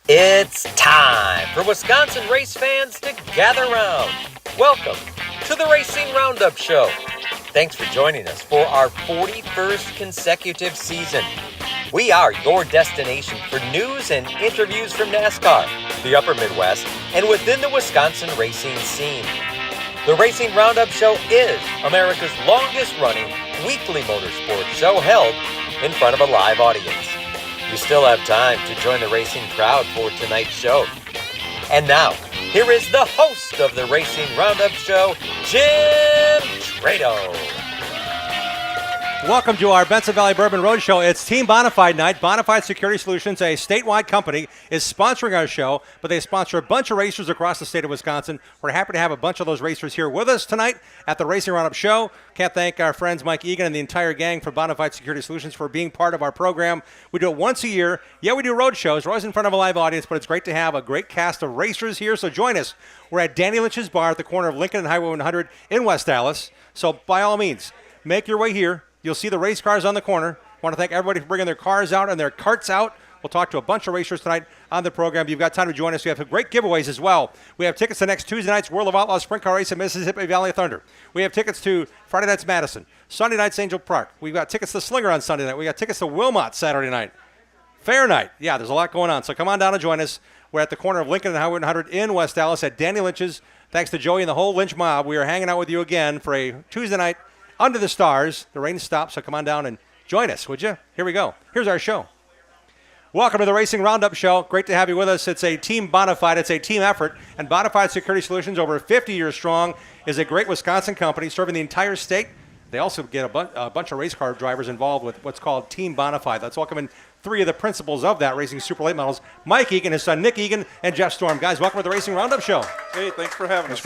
It's time for Wisconsin race fans to gather round. Welcome to the Racing Roundup Show. Thanks for joining us for our 41st consecutive season. We are your destination for news and interviews from NASCAR, the Upper Midwest, and within the Wisconsin racing scene. The Racing Roundup Show is America's longest-running weekly motorsports show held in front of a live audience. You still have time to join the racing crowd for tonight's show. And now, here is the host of the Racing Roundup Show, Jim Trado. Welcome to our Benson Valley Bourbon Road Show. It's Team Bonafide night. Bonafide Security Solutions, a statewide company, is sponsoring our show, but they sponsor a bunch of racers across the state of Wisconsin. We're happy to have a bunch of those racers here with us tonight at the Racing Roundup Show. Can't thank our friends Mike Egan and the entire gang for Bonafide Security Solutions for being part of our program. We do it once a year. Yeah, we do road shows. We're always in front of a live audience, but it's great to have a great cast of racers here, so join us. We're at Danny Lynch's Bar at the corner of Lincoln and Highway 100 in West Dallas. So by all means, make your way here. You'll see the race cars on the corner. I want to thank everybody for bringing their cars out and their carts out. We'll talk to a bunch of racers tonight on the program. You've got time to join us. We have great giveaways as well. We have tickets to next Tuesday night's World of Outlaws Sprint Car Race at Mississippi Valley Thunder. We have tickets to Friday night's Madison, Sunday night's Angel Park. We've got tickets to Slinger on Sunday night. We got tickets to Wilmot Saturday night. Fair night. Yeah, there's a lot going on. So come on down and join us. We're at the corner of Lincoln and Highway 100 in West Dallas at Danny Lynch's. Thanks to Joey and the whole Lynch mob. We are hanging out with you again for a Tuesday night under the stars. The rain stopped, so come on down and join us, would you? Here we go. Here's our show. Welcome to the Racing Roundup Show. Great to have you with us. It's a team Bonafide. It's a team effort. And Bonafide Security Solutions, over 50 years strong, is a great Wisconsin company serving the entire state. They also get a bunch of race car drivers involved with what's called Team Bonafide. Let's welcome in three of the principals of that, racing super late models, Mike Egan, his son Nick Egan, and Jeff Storm. Guys, welcome to the Racing Roundup Show. Hey, thanks for having us.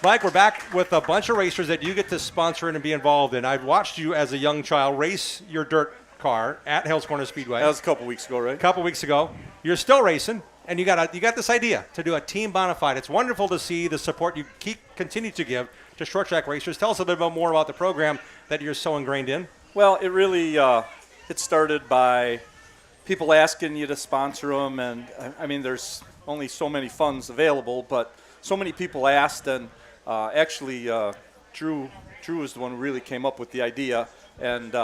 Mike, we're back with a bunch of racers that you get to sponsor and be involved in. I've watched you as a young child race your dirt car at Hales Corner Speedway. That was a couple weeks ago, right? A couple weeks ago. You're still racing, and you got this idea to do a team Bonafide. It's wonderful to see the support you continue to give to short track racers. Tell us a little bit more about the program that you're so ingrained in. Well, it really it started by people asking you to sponsor them, and I mean, there's only so many funds available, but so many people asked, and Drew is the one who really came up with the idea, and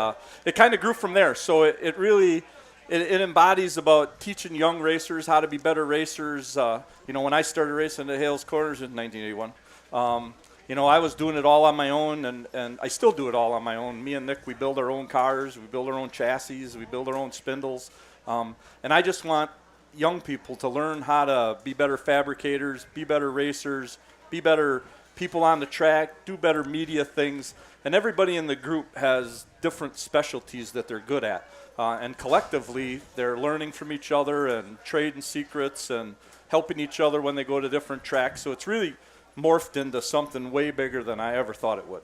it kind of grew from there. So it really embodies about teaching young racers how to be better racers. When I started racing at Hales Corners in 1981, I was doing it all on my own, and I still do it all on my own. Me and Nick, we build our own cars, we build our own chassis, we build our own spindles, and I just want young people to learn how to be better fabricators, be better racers, be better people on the track, do better media things, and everybody in the group has different specialties that they're good at. And collectively, they're learning from each other and trading secrets and helping each other when they go to different tracks. So it's really morphed into something way bigger than I ever thought it would.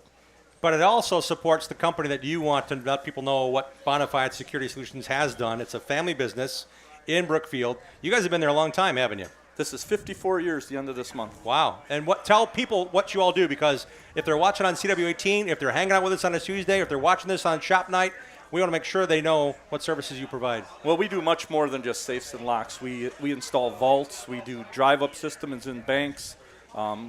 But it also supports the company that you want to let people know what Bonafide Security Solutions has done. It's a family business in Brookfield. You guys have been there a long time, haven't you? This is 54 years, the end of this month. Wow. And tell people what you all do, because if they're watching on CW18, if they're hanging out with us on a Tuesday, if they're watching this on shop night, we want to make sure they know what services you provide. Well, we do much more than just safes and locks. We install vaults. We do drive-up systems in banks.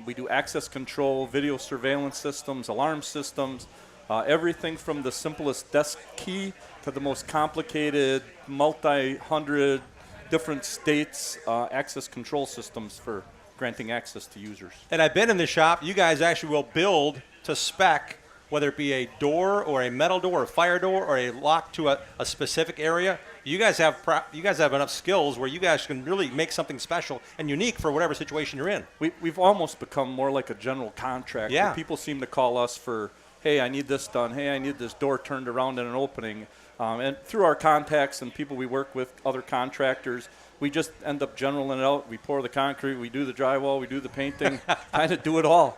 We do access control, video surveillance systems, alarm systems, everything from the simplest desk key to the most complicated multi-hundred different states' access control systems for granting access to users. And I've been in the shop. You guys actually will build to spec, whether it be a door or a metal door or a fire door or a lock to a specific area. You guys have enough skills where you guys can really make something special and unique for whatever situation you're in. We've almost become more like a general contractor. Yeah. People seem to call us for, hey, I need this done. Hey, I need this door turned around in an opening. And through our contacts and people we work with, other contractors, we just end up generaling it out. We pour the concrete, we do the drywall, we do the painting, kind of do it all.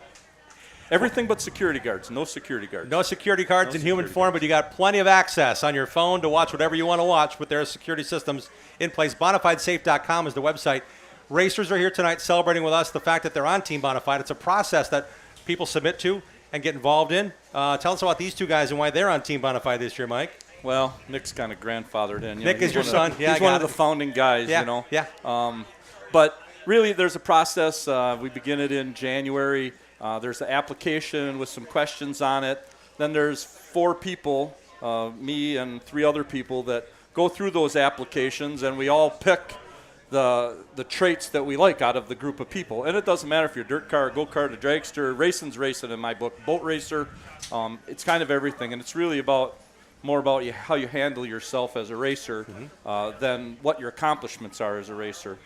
Everything but security guards. No security guards. No security guards in human form, but you got plenty of access on your phone to watch whatever you want to watch with their security systems in place. Bonafidesafe.com is the website. Racers are here tonight celebrating with us the fact that they're on Team Bonafide. It's a process that people submit to and get involved in. Tell us about these two guys and why they're on Team Bonafide this year, Mike. Well, Nick's kind of grandfathered in. Nick is your son. He's one of the founding guys, Yeah. Yeah. But really, there's a process. We begin it in January. There's an application with some questions on it. Then there's 4 people, me and 3 other people, that go through those applications, and we all pick the traits that we like out of the group of people. And it doesn't matter if you're a dirt car, a go-kart, a dragster, racing's racing in my book, boat racer. It's kind of everything, and it's really more about how you handle yourself as a racer than what your accomplishments are as a racer.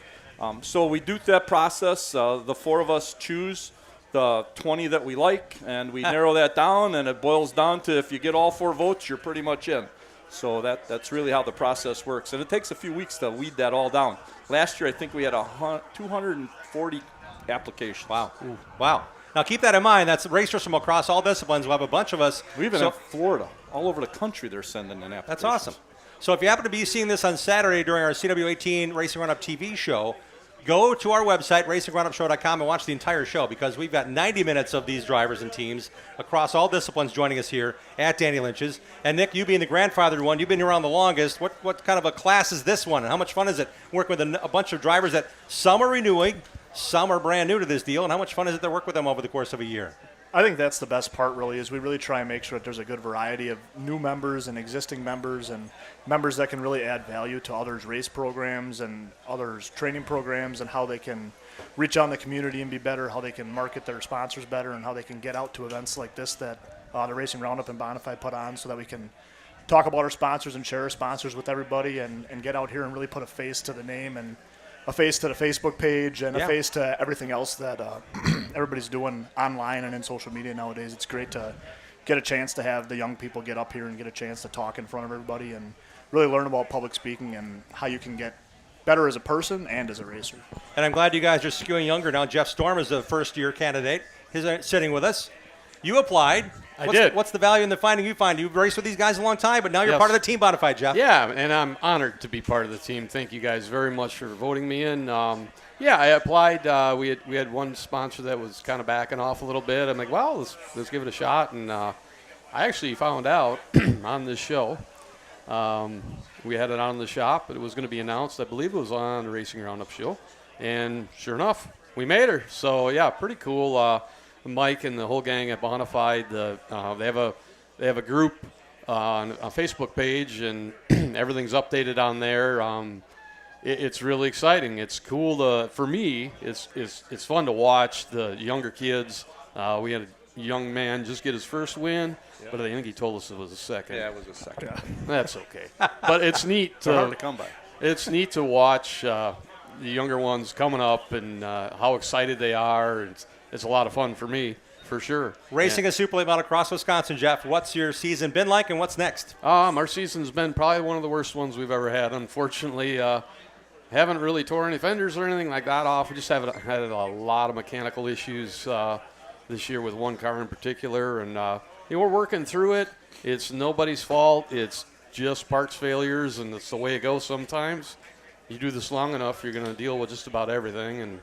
So we do that process. The 4 of us choose the 20 that we like, and we narrow that down, and it boils down to if you get all 4 votes, you're pretty much in. So that's really how the process works. And it takes a few weeks to weed that all down. Last year, I think we had 240 applications. Wow. Ooh. Wow. Now, keep that in mind. That's racers from across all disciplines. We'll have a bunch of us. We even have Florida. All over the country, they're sending in applications. That's awesome. So if you happen to be seeing this on Saturday during our CW18 Racing Roundup TV show, go to our website, racingroundupshow.com, and watch the entire show, because we've got 90 minutes of these drivers and teams across all disciplines joining us here at Danny Lynch's. And, Nick, you being the grandfathered one, you've been around the longest. What kind of a class is this one, and how much fun is it working with a bunch of drivers that some are renewing, some are brand new to this deal, and how much fun is it to work with them over the course of a year? I think that's the best part, really, is we really try and make sure that there's a good variety of new members and existing members and members that can really add value to others' race programs and others' training programs, and how they can reach out in the community and be better, how they can market their sponsors better, and how they can get out to events like this that the Racing Roundup and Bonafide put on, so that we can talk about our sponsors and share our sponsors with everybody, and get out here and really put a face to the name, and a face to the Facebook page, and a face to everything else that everybody's doing online and in social media nowadays. It's great to get a chance to have the young people get up here and get a chance to talk in front of everybody and really learn about public speaking and how you can get better as a person and as a racer. And I'm glad you guys are skewing younger now. Jeff Storm is a first-year candidate. He's sitting with us. You applied. I did. What's the value in the finding you find? You've raced with these guys a long time, but now you're part of the team Bonafide, Jeff. Yeah, and I'm honored to be part of the team. Thank you guys very much for voting me in. I applied. We had one sponsor that was kind of backing off a little bit. I'm like, well, let's give it a shot. And I actually found out on this show. We had it on the shop, but it was going to be announced. I believe it was on the Racing Roundup show. And sure enough, we made her. So, yeah, pretty cool. Mike and the whole gang at Bonafide, they have a group on a Facebook page, and everything's updated on there. It's really exciting. It's cool for me. It's fun to watch the younger kids. We had a young man just get his first win, but I think he told us it was a second. Yeah, it was a second. That's okay. But it's neat. They're hard to come by. It's neat to watch the younger ones coming up and how excited they are. It's a lot of fun for me, for sure. Racing a Super Late Model across Wisconsin, Jeff. What's your season been like, and what's next? Our season's been probably one of the worst ones we've ever had. Unfortunately, haven't really tore any fenders or anything like that off. We just had a lot of mechanical issues this year with one car in particular, and we're working through it. It's nobody's fault. It's just parts failures, and it's the way it goes sometimes. You do this long enough, you're going to deal with just about everything, and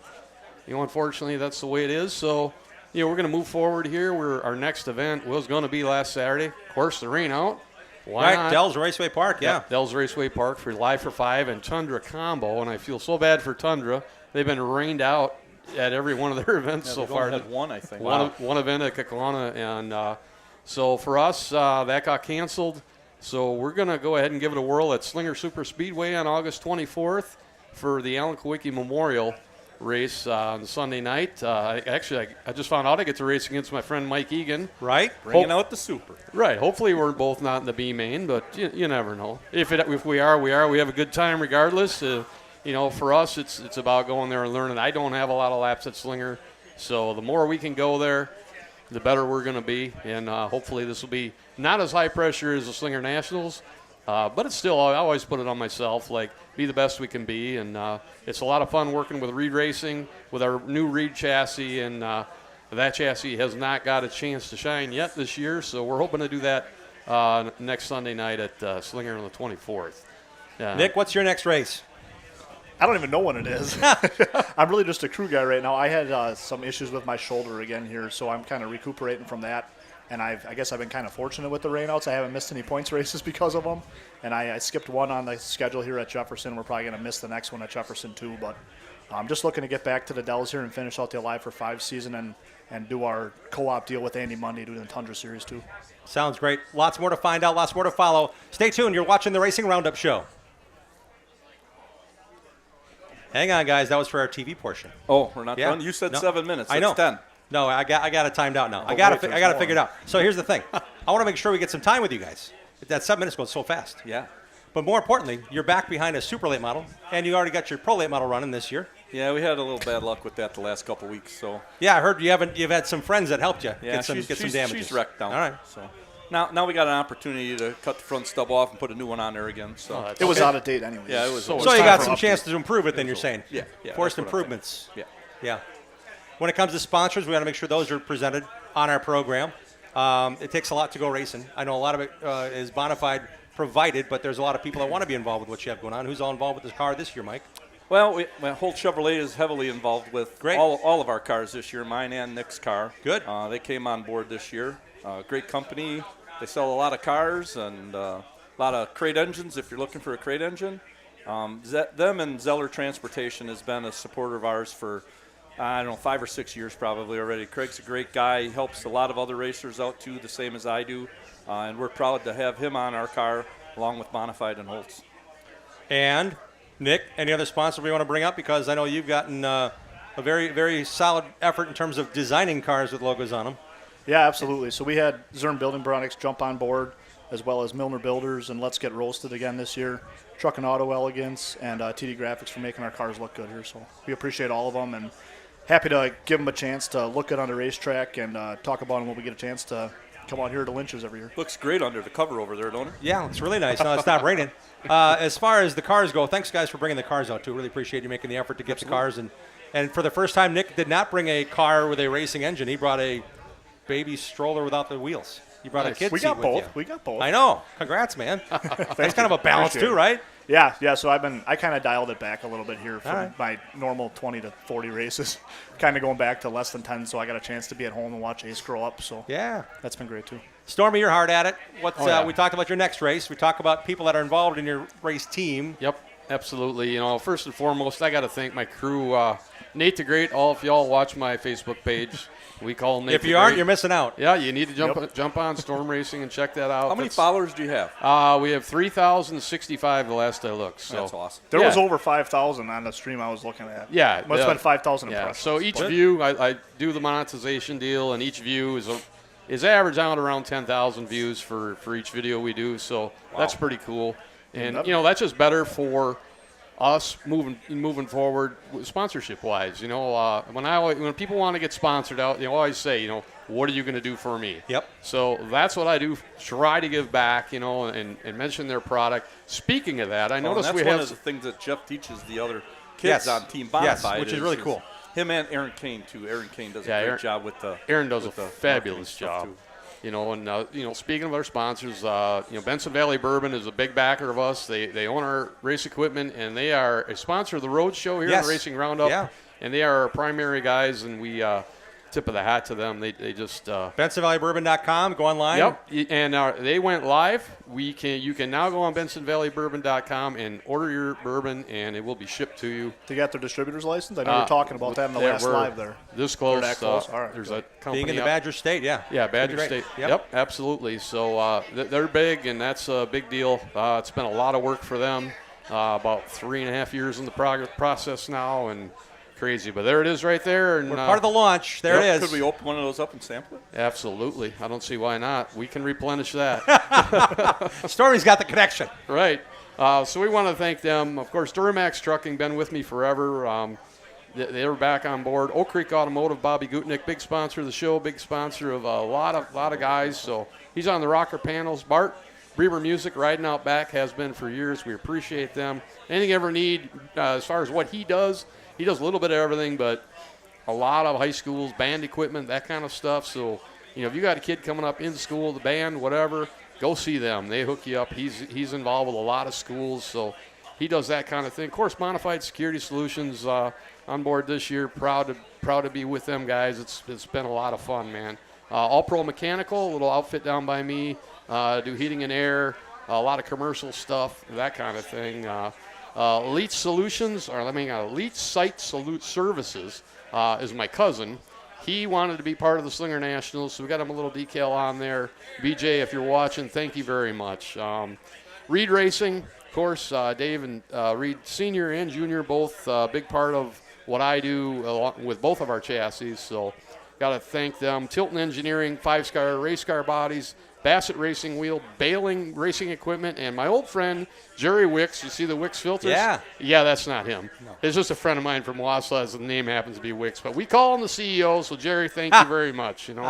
unfortunately, that's the way it is. So, we're going to move forward here. Our next event was going to be last Saturday. Of course, the rain out. Why not? Dells Raceway Park, yeah. Dells Raceway Park for Live for 5 and Tundra combo, and I feel so bad for Tundra. They've been rained out at every one of their events so far. Had one, I think. One event at Kakalana, and so for us, that got canceled. So we're going to go ahead and give it a whirl at Slinger Super Speedway on August 24th for the Alan Kowicki Memorial race on Sunday night. I just found out I get to race against my friend Mike Egan. Right. Bringing out the Super. Right. Hopefully we're both not in the B main, but you never know. If we are, we are. We have a good time regardless. For us, it's about going there and learning. I don't have a lot of laps at Slinger, so the more we can go there, the better we're going to be. And hopefully this will be not as high pressure as the Slinger Nationals, but it's still, I always put it on myself, be the best we can be. And it's a lot of fun working with Reed Racing, with our new Reed chassis. And that chassis has not got a chance to shine yet this year. So we're hoping to do that next Sunday night at Slinger on the 24th. Nick, what's your next race? I don't even know when it is. I'm really just a crew guy right now. I had some issues with my shoulder again here, so I'm kind of recuperating from that. And I guess I've been kind of fortunate with the rainouts. I haven't missed any points races because of them. And I skipped one on the schedule here at Jefferson. We're probably going to miss the next one at Jefferson too. But I'm just looking to get back to the Dells here and finish out the Alive for 5 season and do our co-op deal with Andy Mundy doing the Tundra Series too. Sounds great. Lots more to find out, lots more to follow. Stay tuned. You're watching the Racing Roundup Show. Hang on, guys. That was for our TV portion. Oh, we're not Yeah. done? You said No. 7 minutes. I know. It's 10. No, I got it timed out now. I Oh, got wait, to there's figure it out. So here's the thing. I want to make sure we get some time with you guys. That 7 minutes goes so fast. Yeah. But more importantly, you're back behind a super late model, and you already got your pro late model running this year. Yeah, we had a little bad luck with that the last couple weeks. So Yeah, I heard you've had some friends that helped you yeah, get some damages. she's wrecked now. All right. So now we got an opportunity to cut the front stub off and put a new one on there again. So It was out of date anyway. Yeah, it was. So it's you time got for some update. chance to improve it, then you're saying. Yeah, Forced that's what I'm improvements. Yeah. Yeah. When it comes to sponsors, we got to make sure those are presented on our program. It takes a lot to go racing. I know a lot of it is Bonafide provided, but there's a lot of people that want to be involved with what you have going on. Who's all involved with this car this year, Mike? Well, Holt Chevrolet is heavily involved with Great. all of our cars this year, mine and Nick's car. Good. They came on board this year. Great company. They sell a lot of cars and a lot of crate engines if you're looking for a crate engine. Them and Zeller Transportation has been a supporter of ours for, 5 or 6 years probably already. Craig's a great guy. He helps a lot of other racers out too, the same as I do. And we're proud to have him on our car along with Bonafide and Holtz. And Nick, any other sponsor we want to bring up? Because I know you've gotten a very, very solid effort in terms of designing cars with logos on them. Yeah, absolutely. So we had Zurn Building Products jump on board, as well as Milner Builders and Let's Get Roasted again this year, Truck and Auto Elegance, and TD Graphics for making our cars look good here. So we appreciate all of them and happy to give them a chance to look good on the racetrack and talk about them when we get a chance to come out here to Lynch's every year. Looks great under the cover over there, don't it? Yeah, it's really nice. No, it's not raining. As far as the cars go, thanks, guys, for bringing the cars out, too. Really appreciate you making the effort to get the cars. And for the first time, Nick did not bring a car with a racing engine. He brought a baby stroller without the wheels. You brought a kid We seat got with both. you. We got both. I know. Congrats, man. That's kind of a balance, Appreciate too, it. right? Yeah. So I kind of dialed it back a little bit here from All right. my normal 20 to 40 races, kind of going back to less than 10. So I got a chance to be at home and watch Ace grow up. So Yeah. that's been great too. Stormy, you're hard at it. Yeah. We talked about your next race. We talked about people that are involved in your race team. Yep, absolutely. First and foremost, I got to thank my crew, Nate the Great. All of y'all watch my Facebook page. We call him Nate If the you aren't, Great. you're missing out. Yeah, you need to jump on Storm Racing and check that out. How many That's- followers do you have? We have 3,065 the last I looked. So That's awesome. There Yeah. was over 5,000 on the stream I was looking at. Yeah, Must have yeah. been 5,000 Yeah. impressions. So each But view, I do the monetization deal, and each view is average out around 10,000 views for each video we do. So that's pretty cool. And that's just better for us moving forward sponsorship wise. When people want to get sponsored out, they always say, what are you going to do for me? Yep. So that's what I do. Try to give back, and mention their product. Speaking of that, I noticed that's we one have of the things that Jeff teaches the other kids on Team Bonafide. Yes, which is really cool. Him and Aaron Kane too. Aaron Kane does a Yeah, great job with the. Aaron does a with the fabulous marketing stuff, job. too. Speaking of our sponsors, Benson Valley Bourbon is a big backer of us. They own our race equipment, and they are a sponsor of the road show here Yes. in the Racing Roundup. Yeah. And they are our primary guys, and we tip of the hat to them. They just BensonValleyBourbon.com. Go online. Yep, and they went live. You can now go on BensonValleyBourbon.com and order your bourbon, and it will be shipped to you. they got their distributor's license? I know we were talking about that in the Yeah, last we're live there. This close. that close? All right, There's good. a company Being in the up- Badger State, yeah. Yeah, Badger Pretty great. State. Yep, absolutely. So they're big, and that's a big deal. It's been a lot of work for them. About 3.5 years in the process now, and crazy. But there it is right there. And We're part of the launch. There it is. Could we open one of those up and sample it? Absolutely. I don't see why not. We can replenish that. Stormy's got the connection. Right. So we want to thank them. Of course, Duramax Trucking, been with me forever. They're back on board. Oak Creek Automotive, Bobby Gutnick, big sponsor of the show, big sponsor of a lot of guys. So he's on the rocker panels. Bart, Brewer Music, riding out back, has been for years. We appreciate them. Anything you ever need as far as what he does a little bit of everything, but a lot of high schools, band equipment, that kind of stuff. So, if you got a kid coming up in school, the band, whatever, go see them. They hook you up. He's involved with a lot of schools, so he does that kind of thing. Of course, Modified Security Solutions on board this year. Proud to be with them guys. It's been a lot of fun, man. all-pro mechanical, a little outfit down by me, do heating and air, a lot of commercial stuff, that kind of thing. Elite Solutions, or Elite Site Services is my cousin. He wanted to be part of the Slinger Nationals, so we got him a little decal on there. BJ, if you're watching, thank you very much. Reed Racing, of course, Dave and Reed Senior and Junior, both big part of what I do along with both of our chassis, so got to thank them. Tilton Engineering, 5-star race car bodies, Bassett Racing Wheel, Bailing Racing Equipment, and my old friend Jerry Wicks. You see the Wicks filters? Yeah. Yeah, that's not him. No. It's just a friend of mine from Wausau. His name happens to be Wicks, but we call him the CEO. So Jerry, thank you very much. And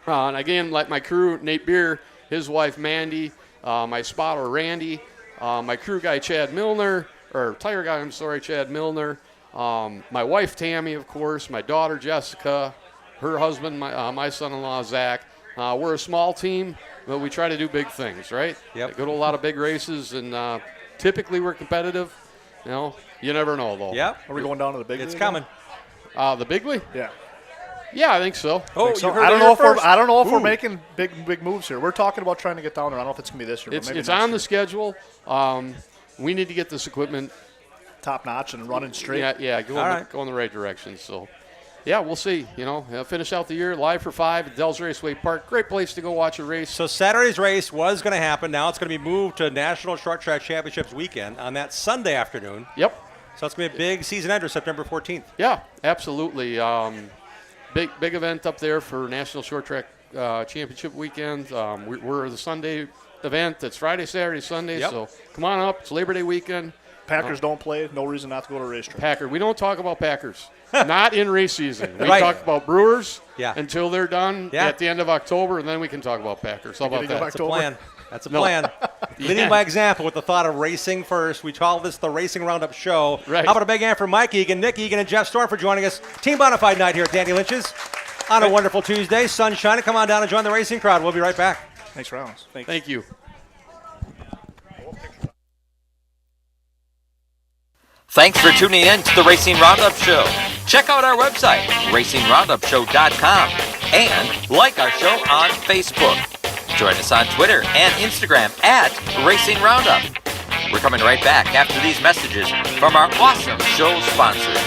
again, like my crew, Nate Beer, his wife Mandy, my spotter Randy, my crew guy Chad Milner, or tire guy, I'm sorry, Chad Milner, my wife Tammy, of course, my daughter Jessica, her husband, my son-in-law Zach. We're a small team, but we try to do big things, right? Yep. Go to a lot of big races, and typically we're competitive. You never know, though. Yep. Are we going down to the big It's league coming. The Bigly? Yeah. Yeah, I think so. Oh, So you heard I it don't here know if first. I don't know if we're Ooh. making big moves here. We're talking about trying to get down there. I don't know if it's gonna be this year. It's but maybe it's next on the year. schedule. We need to get this equipment. Top notch and running straight. Yeah, go in the right direction. So, yeah, we'll see. Finish out the year live for 5 at Dells Raceway Park. Great place to go watch a race. So Saturday's race was going to happen. Now it's going to be moved to National Short Track Championships weekend on that Sunday afternoon. Yep. So it's going to be a big season ender, September 14th. Yeah, absolutely. Big event up there for National Short Track Championship weekend. We're the Sunday event. It's Friday, Saturday, Sunday. Yep. So come on up. It's Labor Day weekend. Packers don't play. No reason not to go to a racetrack. Packer. We don't talk about Packers. Not in race season. We Right. talk about Brewers Yeah. until they're done Yeah. at the end of October, and then we can talk about Packers. How about Beginning of that? That's a October. plan. That's a No. plan. Leading by example with the thought of racing first. We call this the Racing Roundup Show. Right. How about a big hand for Mike Egan, Nick Egan, and Jeff Storm for joining us. Team Bonafide night here at Danny Lynch's on a wonderful Tuesday. Sun shining. Come on down and join the racing crowd. We'll be right back. Thanks, Rounds. Thank you. Thanks for tuning in to the Racing Roundup Show. Check out our website, racingroundup.show.com, and like our show on Facebook. Join us on Twitter and Instagram at Racing Roundup. We're coming right back after these messages from our awesome show sponsors.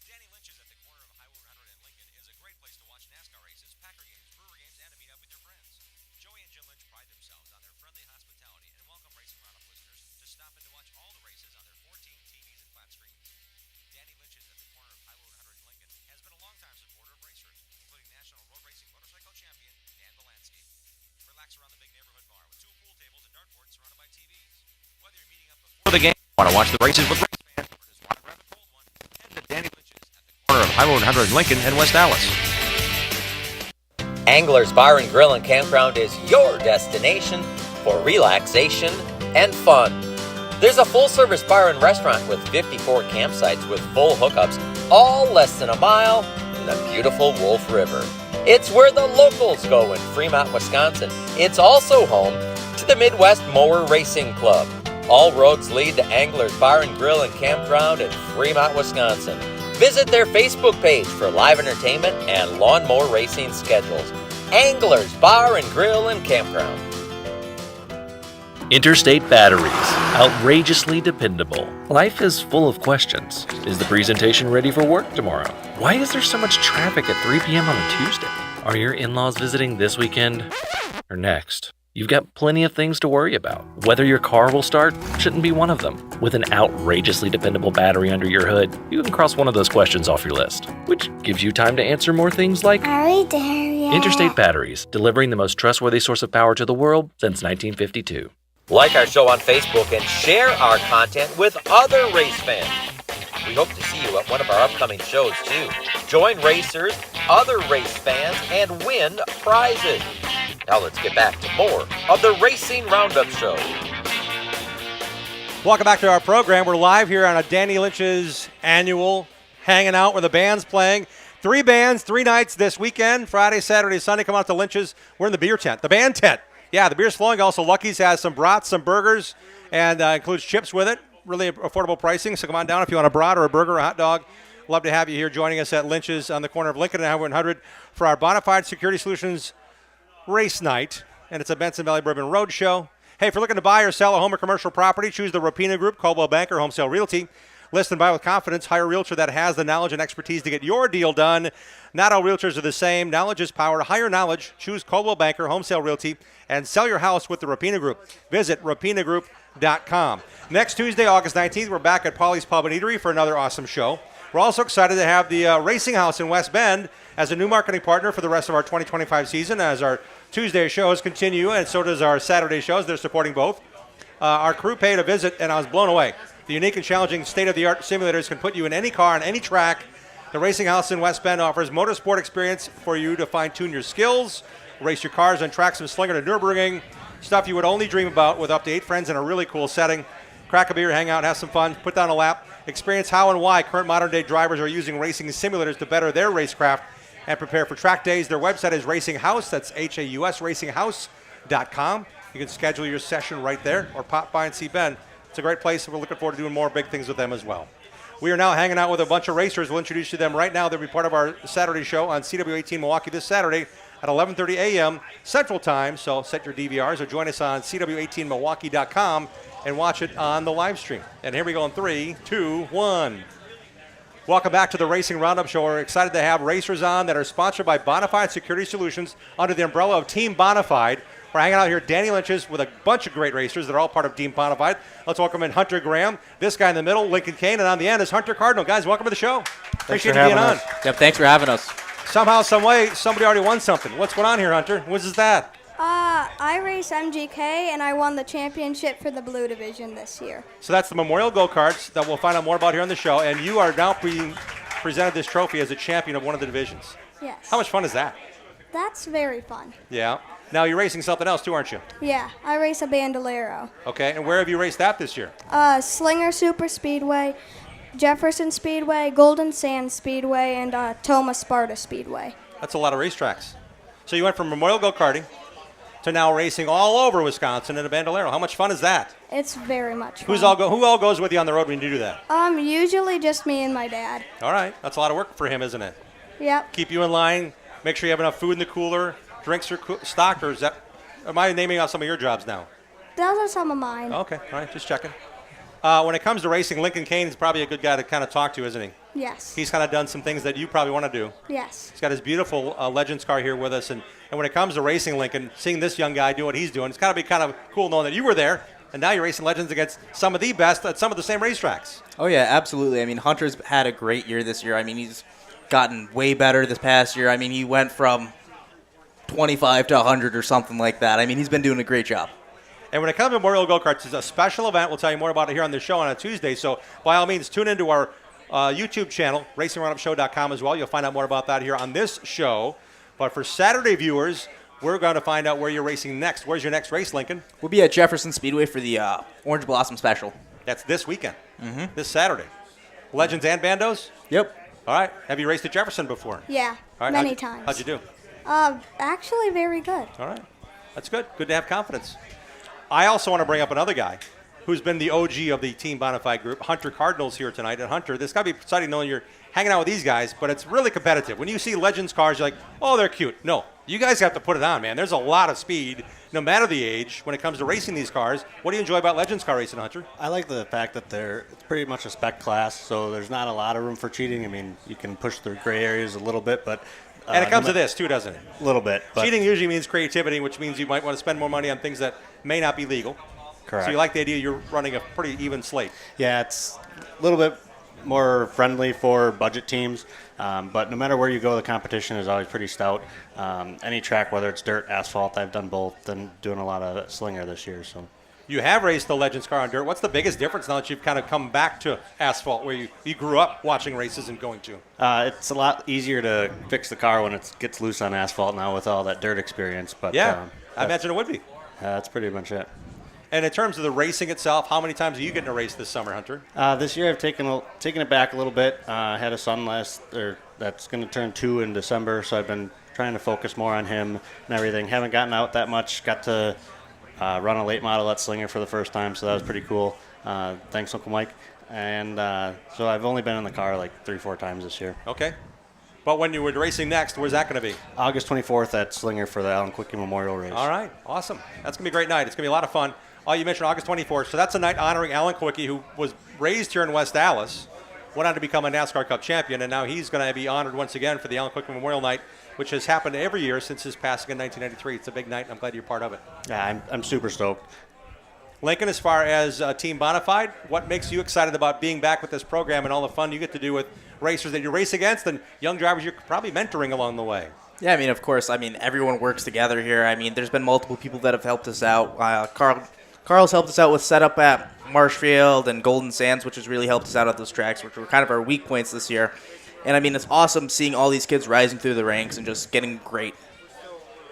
Danny Lynch's at the corner of Highway 100 and Lincoln is a great place to watch NASCAR races, Packer games, Brewer games, and to meet up with your friends. Joey and Jim Lynch pride themselves on their friendly hospitality and welcome Racing Roundup listeners to stop in to watch all the races on their 14 TVs and flat screens. Danny Lynch's at the corner of Highway 100 and Lincoln has been a longtime supporter of racers, including National Road Racing Motorcycle Champion Dan Delansky. Relax around the big neighborhood bar with 2 pool tables and dartboards surrounded by TVs. Whether you're meeting up before the game, want to watch the races with race fans, or just want to grab a cold one, head to Danny Lynch's at the corner of Highway 100 and Lincoln and West Dallas. Angler's Bar and Grill and Campground is your destination for relaxation and fun. There's a full-service bar and restaurant with 54 campsites with full hookups, all less than a mile from the beautiful Wolf River. It's where the locals go in Fremont, Wisconsin. It's also home to the Midwest Mower Racing Club. All roads lead to Angler's Bar and Grill and Campground in Fremont, Wisconsin. Visit their Facebook page for live entertainment and lawnmower racing schedules. Angler's Bar and Grill and Campground. Interstate Batteries. Outrageously dependable. Life is full of questions. Is the presentation ready for work tomorrow? Why is there so much traffic at 3 p.m. on a Tuesday? Are your in-laws visiting this weekend or next? You've got plenty of things to worry about. Whether your car will start shouldn't be one of them. With an outrageously dependable battery under your hood, you can cross one of those questions off your list, which gives you time to answer more things like, Are we there yet? Interstate Batteries, delivering the most trustworthy source of power to the world since 1952. Like our show on Facebook and share our content with other race fans. We hope to see you at one of our upcoming shows too. Join racers, other race fans, and win prizes. Now let's get back to more of the Racing Roundup Show. Welcome back to our program. We're live here on a Danny Lynch's annual hanging out where the band's playing. 3 bands, 3 nights this weekend, Friday, Saturday, Sunday. Come out to Lynch's. We're in the beer tent, the band tent. Yeah, the beer's flowing. Also, Lucky's has some brats, some burgers, and includes chips with it. Really affordable pricing. So come on down if you want a brat or a burger or a hot dog. Love to have you here joining us at Lynch's on the corner of Lincoln and Highway 100 for our Bonafide Security Solutions race night. And it's a Benson Valley Bourbon Road show. Hey, if you're looking to buy or sell a home or commercial property, choose the Rapina Group, Coldwell Banker, Home Sale Realty. List and buy with confidence. Hire a realtor that has the knowledge and expertise to get your deal done. Not all realtors are the same. Knowledge is power. Hire knowledge. Choose Coldwell Banker, Home Sale Realty, and sell your house with the Rapina Group. Visit rapinagroup.com. Next Tuesday, August 19th, we're back at Polly's Pub and Eatery for another awesome show. We're also excited to have the Racing House in West Bend as a new marketing partner for the rest of our 2025 season as our Tuesday shows continue, and so does our Saturday shows. They're supporting both. Our crew paid a visit, and I was blown away. The unique and challenging state-of-the-art simulators can put you in any car on any track. The Racing House in West Bend offers motorsport experience for you to fine-tune your skills, race your cars on tracks from Slinger to Nürburgring, stuff you would only dream about with up to 8 friends in a really cool setting. Crack a beer, hang out, have some fun, put down a lap, experience how and why current modern-day drivers are using racing simulators to better their racecraft and prepare for track days. Their website is Racing House. That's H-A-U-S, racinghouse.com. You can schedule your session right there or pop by and see Ben. It's a great place. We're looking forward to doing more big things with them as well. We are now hanging out with a bunch of racers. We'll introduce you to them right now. They'll be part of our Saturday show on CW18 Milwaukee this Saturday at 11:30 a.m. Central Time. So set your DVRs or join us on CW18Milwaukee.com and watch it on the live stream. And here we go in 3, 2, 1. Welcome back to the Racing Roundup Show. We're excited to have racers on that are sponsored by Bonafide Security Solutions under the umbrella of Team Bonafide. We're hanging out here at Danny Lynch's with a bunch of great racers that are all part of Team Bonafide. Let's welcome in Hunter Graham, this guy in the middle, Lincoln Kane, and on the end is Hunter Cardinal. Guys, welcome to the show. Appreciate you being on. Yep, thanks for having us. Somehow, some way, somebody already won something. What's going on here, Hunter? What is that? I race MGK, and I won the championship for the Blue Division this year. So that's the Memorial Go-Karts that we'll find out more about here on the show, and you are now being presented this trophy as a champion of one of the divisions. Yes. How much fun is that? That's very fun. Yeah. Now you're racing something else too, aren't you? Yeah, I race a Bandolero. Okay, and where have you raced that this year? Slinger Super Speedway, Jefferson Speedway, Golden Sands Speedway, and Tomah Sparta Speedway. That's a lot of racetracks. So you went from Memorial Go-Karting to now racing all over Wisconsin in a Bandolero. How much fun is that? It's very much fun. Who all goes with you on the road when you do that? Usually just me and my dad. All right, that's a lot of work for him, isn't it? Yep. Keep you in line, make sure you have enough food in the cooler, drinks are stocked, or is that, am I naming out some of your jobs now? Those are some of mine. Okay, all right, just checking. When it comes to racing, Lincoln Kane is probably a good guy to kind of talk to, isn't he? Yes. He's kind of done some things that you probably want to do. Yes. He's got his beautiful Legends car here with us, and when it comes to racing, Lincoln, seeing this young guy do what he's doing, it's got to be kind of cool knowing that you were there, and now you're racing Legends against some of the best at some of the same racetracks. Oh, yeah, absolutely. I mean, Hunter's had a great year this year. I mean, he's gotten way better this past year. I mean, he went from 25 to 100 or something like that. I mean, he's been doing a great job. And when it comes to Memorial Go-Karts, it's a special event. We'll tell you more about it here on the show on a Tuesday. So by all means, tune into our YouTube channel, RacingRoundUpShow.com as well. You'll find out more about that here on this show. But for Saturday viewers, we're going to find out where you're racing next. Where's your next race, Lincoln? We'll be at Jefferson Speedway for the Orange Blossom Special. That's this weekend, this Saturday. Legends and Bandos? Yep. All right. Have you raced at Jefferson before? Yeah, All right. many times. How'd you do? Actually very good. All right. That's good. Good to have confidence. I also want to bring up another guy who's been the OG of the Team Bonafide group. Hunter Cardinal's here tonight. And Hunter, this got to be exciting knowing you're hanging out with these guys, but it's really competitive. When you see Legends cars, you're like, oh, they're cute. No, you guys have to put it on, man. There's a lot of speed, no matter the age, when it comes to racing these cars. What do you enjoy about Legends car racing, Hunter? I like the fact that it's pretty much a spec class, so there's not a lot of room for cheating. I mean, you can push through gray areas a little bit, but... and it comes to this, too, doesn't it? A little bit. But cheating usually means creativity, which means you might want to spend more money on things that may not be legal. Correct. So you like the idea you're running a pretty even slate. Yeah, it's a little bit more friendly for budget teams, but no matter where you go, the competition is always pretty stout. Any track, whether it's dirt, asphalt, I've done both, and doing a lot of slinger this year. So you have raced the Legends car on dirt. What's the biggest difference now that you've kind of come back to asphalt, where you grew up watching races and going to? It's a lot easier to fix the car when it gets loose on asphalt now with all that dirt experience. But yeah, I imagine it would be. That's pretty much it. And in terms of the racing itself, how many times are you getting to race this summer, Hunter? This year I've taken it back a little bit. I had a son that's going to turn 2 in December, so I've been trying to focus more on him and everything. Haven't gotten out that much. Got to run a late model at Slinger for the first time, so that was pretty cool. Thanks, Uncle Mike. and so I've only been in the car like 3-4 times this year. Okay. But when you were racing next, where's that going to be? August 24th at Slinger for the Alan Quickie Memorial Race. All right. Awesome. That's going to be a great night. It's going to be a lot of fun. Oh, you mentioned August 24th. So that's a night honoring Alan Quickie, who was raised here in West Dallas, went on to become a NASCAR Cup champion, and now he's going to be honored once again for the Alan Quickie Memorial Night, which has happened every year since his passing in 1993. It's a big night, and I'm glad you're part of it. Yeah, I'm super stoked. Lincoln, as far as Team Bonafide, what makes you excited about being back with this program and all the fun you get to do with racers that you race against and young drivers you're probably mentoring along the way? Yeah, I mean, of course. I mean, everyone works together here. I mean, there's been multiple people that have helped us out. Carl's helped us out with setup at Marshfield and Golden Sands, which has really helped us out at those tracks, which were kind of our weak points this year. And, I mean, it's awesome seeing all these kids rising through the ranks and just getting great.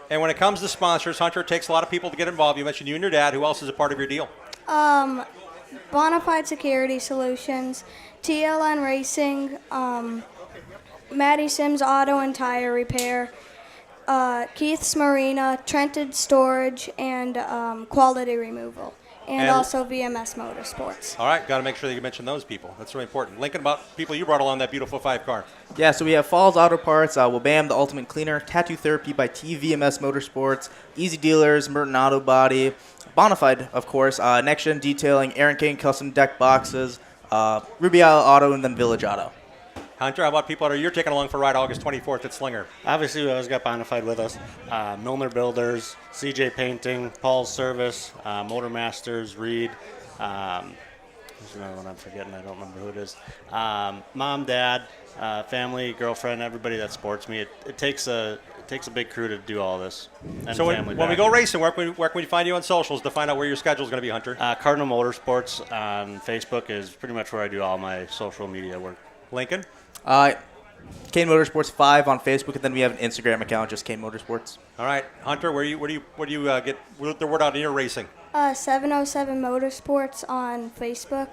And when it comes to sponsors, Hunter, it takes a lot of people to get involved. You mentioned you and your dad. Who else is a part of your deal? Bonafide Security Solutions, TLN Racing, Matty Sims Auto and Tire Repair, Keith's Marina, Trenton Storage, and Quality Removal. And also VMS Motorsports. All right, got to make sure that you mention those people. That's really important. Lincoln, about people you brought along that beautiful 5 car. Yeah, so we have Falls Auto Parts, Wabam, the Ultimate Cleaner, Tattoo Therapy by TVMS Motorsports, Easy Dealers, Merton Auto Body, Bonafide, of course, Next Gen Detailing, Aaron King Custom Deck Boxes, Ruby Isle Auto, and then Village Auto. Hunter, how about people that you're taking along for a ride August 24th at Slinger? Obviously, we always got Bonafide with us. Milner Builders, CJ Painting, Paul's Service, Motor Masters, Reed. There's another one I'm forgetting. I don't remember who it is. Mom, Dad, family, girlfriend, everybody that supports me. It takes a big crew to do all this. And So family when we go racing, where can we find you on socials to find out where your schedule is going to be, Hunter? Cardinal Motorsports on Facebook is pretty much where I do all my social media work. Lincoln? Kane Motorsports 5 on Facebook, and then we have an Instagram account, just Kane Motorsports. All right, Hunter, where do you get the word out in your racing? 707 Motorsports on Facebook.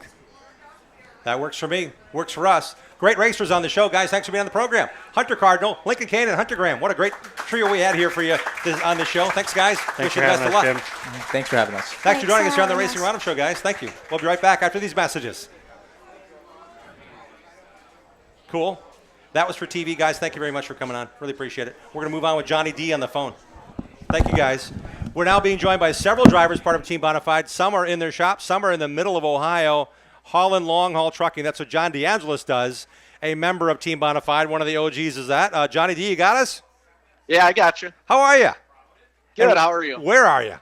That works for me. Works for us. Great racers on the show, guys. Thanks for being on the program. Hunter Cardinal, Lincoln Kane, and Hunter Graham. What a great trio we had here for you on the show. Thanks, guys. Thanks Wish for you the best having of us, luck. Jim. Thanks for having us. Thanks for joining us here on the having Racing us. Roundup Show, guys. Thank you. We'll be right back after these messages. Cool. That was for TV, guys. Thank you very much for coming on. Really appreciate it. We're going to move on with Johnny D on the phone. Thank you, guys. We're now being joined by several drivers, part of Team Bonafide. Some are in their shop. Some are in the middle of Ohio, hauling long-haul trucking. That's what John DeAngelis does, a member of Team Bonafide. One of the OGs is that. Johnny D, you got us? Yeah, I got you. How are you? Good. And how are you? Where are you?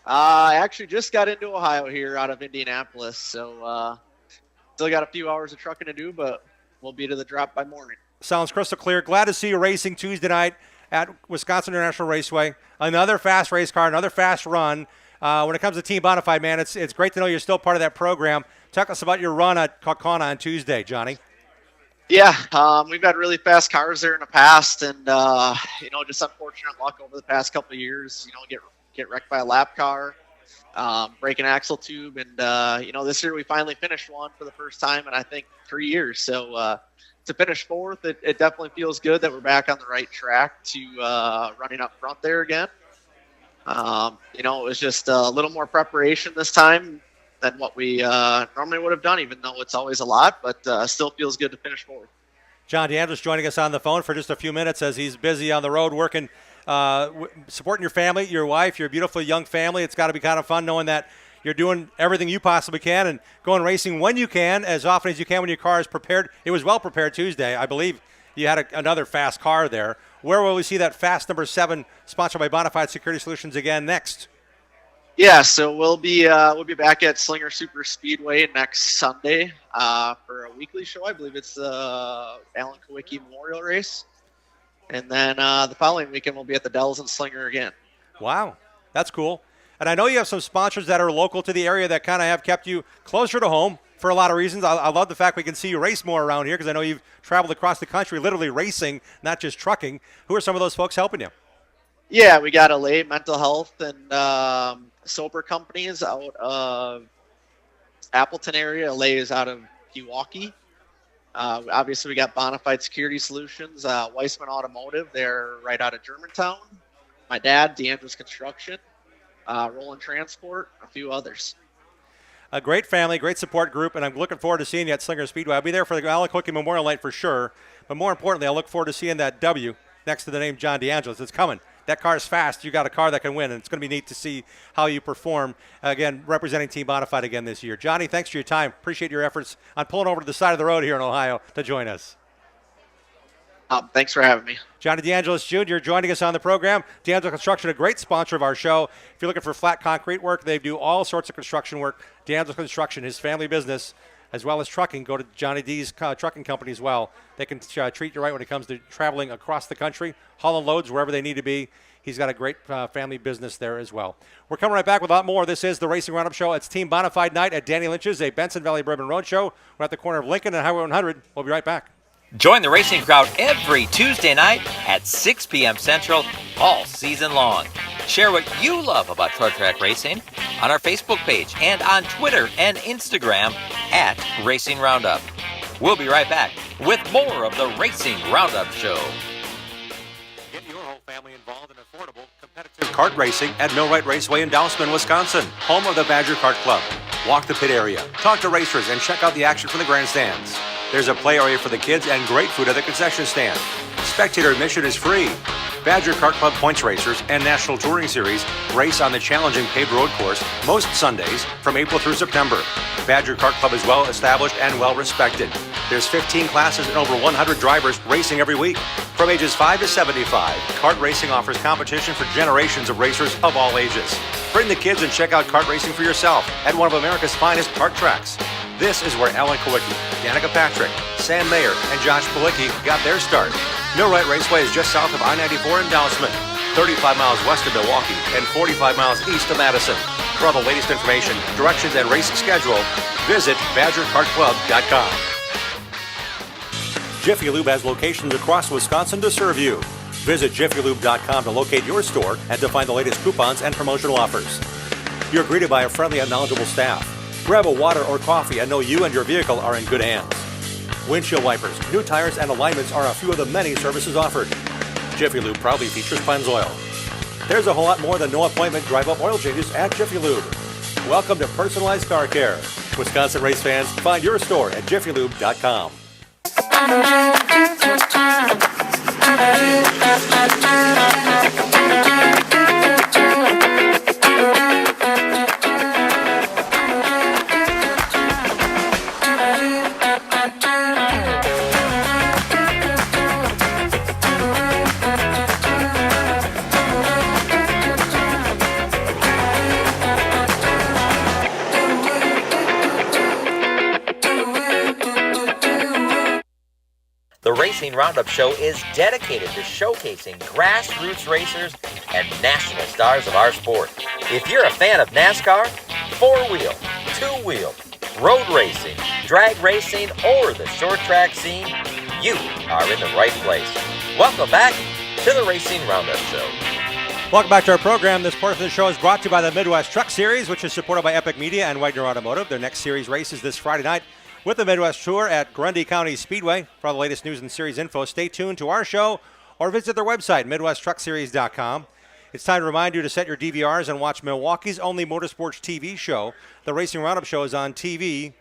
I actually just got into Ohio here out of Indianapolis, so still got a few hours of trucking to do, but we'll be to the drop by morning. Sounds crystal clear. Glad to see you racing Tuesday night at Wisconsin International Raceway. Another fast race car, another fast run. When it comes to Team Bonafide, man, it's great to know you're still part of that program. Talk us about your run at Kaukauna on Tuesday, Johnny. Yeah, we've had really fast cars there in the past, and just unfortunate luck over the past couple of years. Get wrecked by a lap car, break an axle tube, and this year we finally finished one for the first time in I think 3 years. So to finish fourth, it definitely feels good that we're back on the right track to running up front there again. It was just a little more preparation this time than what we normally would have done, even though it's always a lot, but still feels good to finish fourth. John DeAngelis joining us on the phone for just a few minutes as he's busy on the road working, supporting your family, your wife, your beautiful young family. It's got to be kind of fun knowing that you're doing everything you possibly can and going racing when you can, as often as you can when your car is prepared. It was well prepared Tuesday. I believe you had another fast car there. Where will we see that fast number 7 sponsored by Bonafide Security Solutions again next? Yeah, so we'll be back at Slinger Super Speedway next Sunday for a weekly show. I believe it's the Alan Kowicki Memorial Race. And then the following weekend we'll be at the Dells and Slinger again. Wow, that's cool. And I know you have some sponsors that are local to the area that kind of have kept you closer to home for a lot of reasons. I love the fact we can see you race more around here because I know you've traveled across the country literally racing, not just trucking. Who are some of those folks helping you? Yeah, we got LA Mental Health and sober companies out of Appleton area. LA is out of Pewaukee. Obviously, we got Bonafide Security Solutions, Weissman Automotive. They're right out of Germantown. My dad, DeAndrews Construction, Roland Transport, a few others. a great family, great support group, and I'm looking forward to seeing you at Slinger Speedway. I'll be there for the Alec Hookie Memorial Night for sure, but more importantly, I look forward to seeing that W next to the name John DeAngelis. It's coming. That car's fast. You got a car that can win, and it's going to be neat to see how you perform, again, representing Team Bonafide again this year. Johnny, thanks for your time. Appreciate your efforts on pulling over to the side of the road here in Ohio to join us. Thanks for having me. Johnny DeAngelis Jr. joining us on the program. DeAngelis Construction, a great sponsor of our show. If you're looking for flat concrete work, they do all sorts of construction work. DeAngelis Construction, his family business, as well as trucking. Go to Johnny D's trucking company as well. They can treat you right when it comes to traveling across the country, hauling loads wherever they need to be. He's got a great family business there as well. We're coming right back with a lot more. This is the Racing Roundup Show. It's Team Bonafide Night at Danny Lynch's, a Benson Valley Bourbon Road show. We're at the corner of Lincoln and Highway 100. We'll be right back. Join the racing crowd every Tuesday night at 6 p.m. Central all season long. Share what you love about short track racing on our Facebook page and on Twitter and Instagram at Racing Roundup. We'll be right back with more of the Racing Roundup Show. Get your whole family involved in affordable, competitive kart racing at Millwright Raceway in Dousman, Wisconsin, home of the Badger Kart Club. Walk the pit area, talk to racers, and check out the action from the grandstands. There's a play area for the kids and great food at the concession stand. Spectator admission is free. Badger Kart Club points racers and National Touring Series race on the challenging paved road course most Sundays from April through September. Badger Kart Club is well established and well respected. There's 15 classes and over 100 drivers racing every week. From ages 5 to 75, kart racing offers competition for generations of racers of all ages. Bring the kids and check out kart racing for yourself at one of America's finest kart tracks. This is where Alan Kowicki, Danica Patrick, Sam Mayer, and Josh Palicki got their start. Millwright Raceway is just south of I-94 in Dousman, 35 miles west of Milwaukee, and 45 miles east of Madison. For all the latest information, directions, and race schedule, visit BadgerKartClub.com. Jiffy Lube has locations across Wisconsin to serve you. Visit JiffyLube.com to locate your store and to find the latest coupons and promotional offers. You're greeted by a friendly and knowledgeable staff. Grab a water or coffee and know you and your vehicle are in good hands. Windshield wipers, new tires, and alignments are a few of the many services offered. Jiffy Lube proudly features Pennzoil. There's a whole lot more than no appointment drive-up oil changes at Jiffy Lube. Welcome to personalized car care. Wisconsin race fans, find your store at JiffyLube.com. The Racing Roundup Show is dedicated to showcasing grassroots racers and national stars of our sport. If you're a fan of NASCAR, four-wheel, two-wheel, road racing, drag racing, or the short track scene, you are in the right place. Welcome back to the Racing Roundup Show. Welcome back to our program. This portion of the show is brought to you by the Midwest Truck Series, which is supported by Epic Media and Wagner Automotive. Their next series races this Friday night with the Midwest Tour at Grundy County Speedway. For all the latest news and series info, stay tuned to our show or visit their website, MidwestTruckSeries.com. It's time to remind you to set your DVRs and watch Milwaukee's only motorsports TV show. The Racing Roundup Show is on TV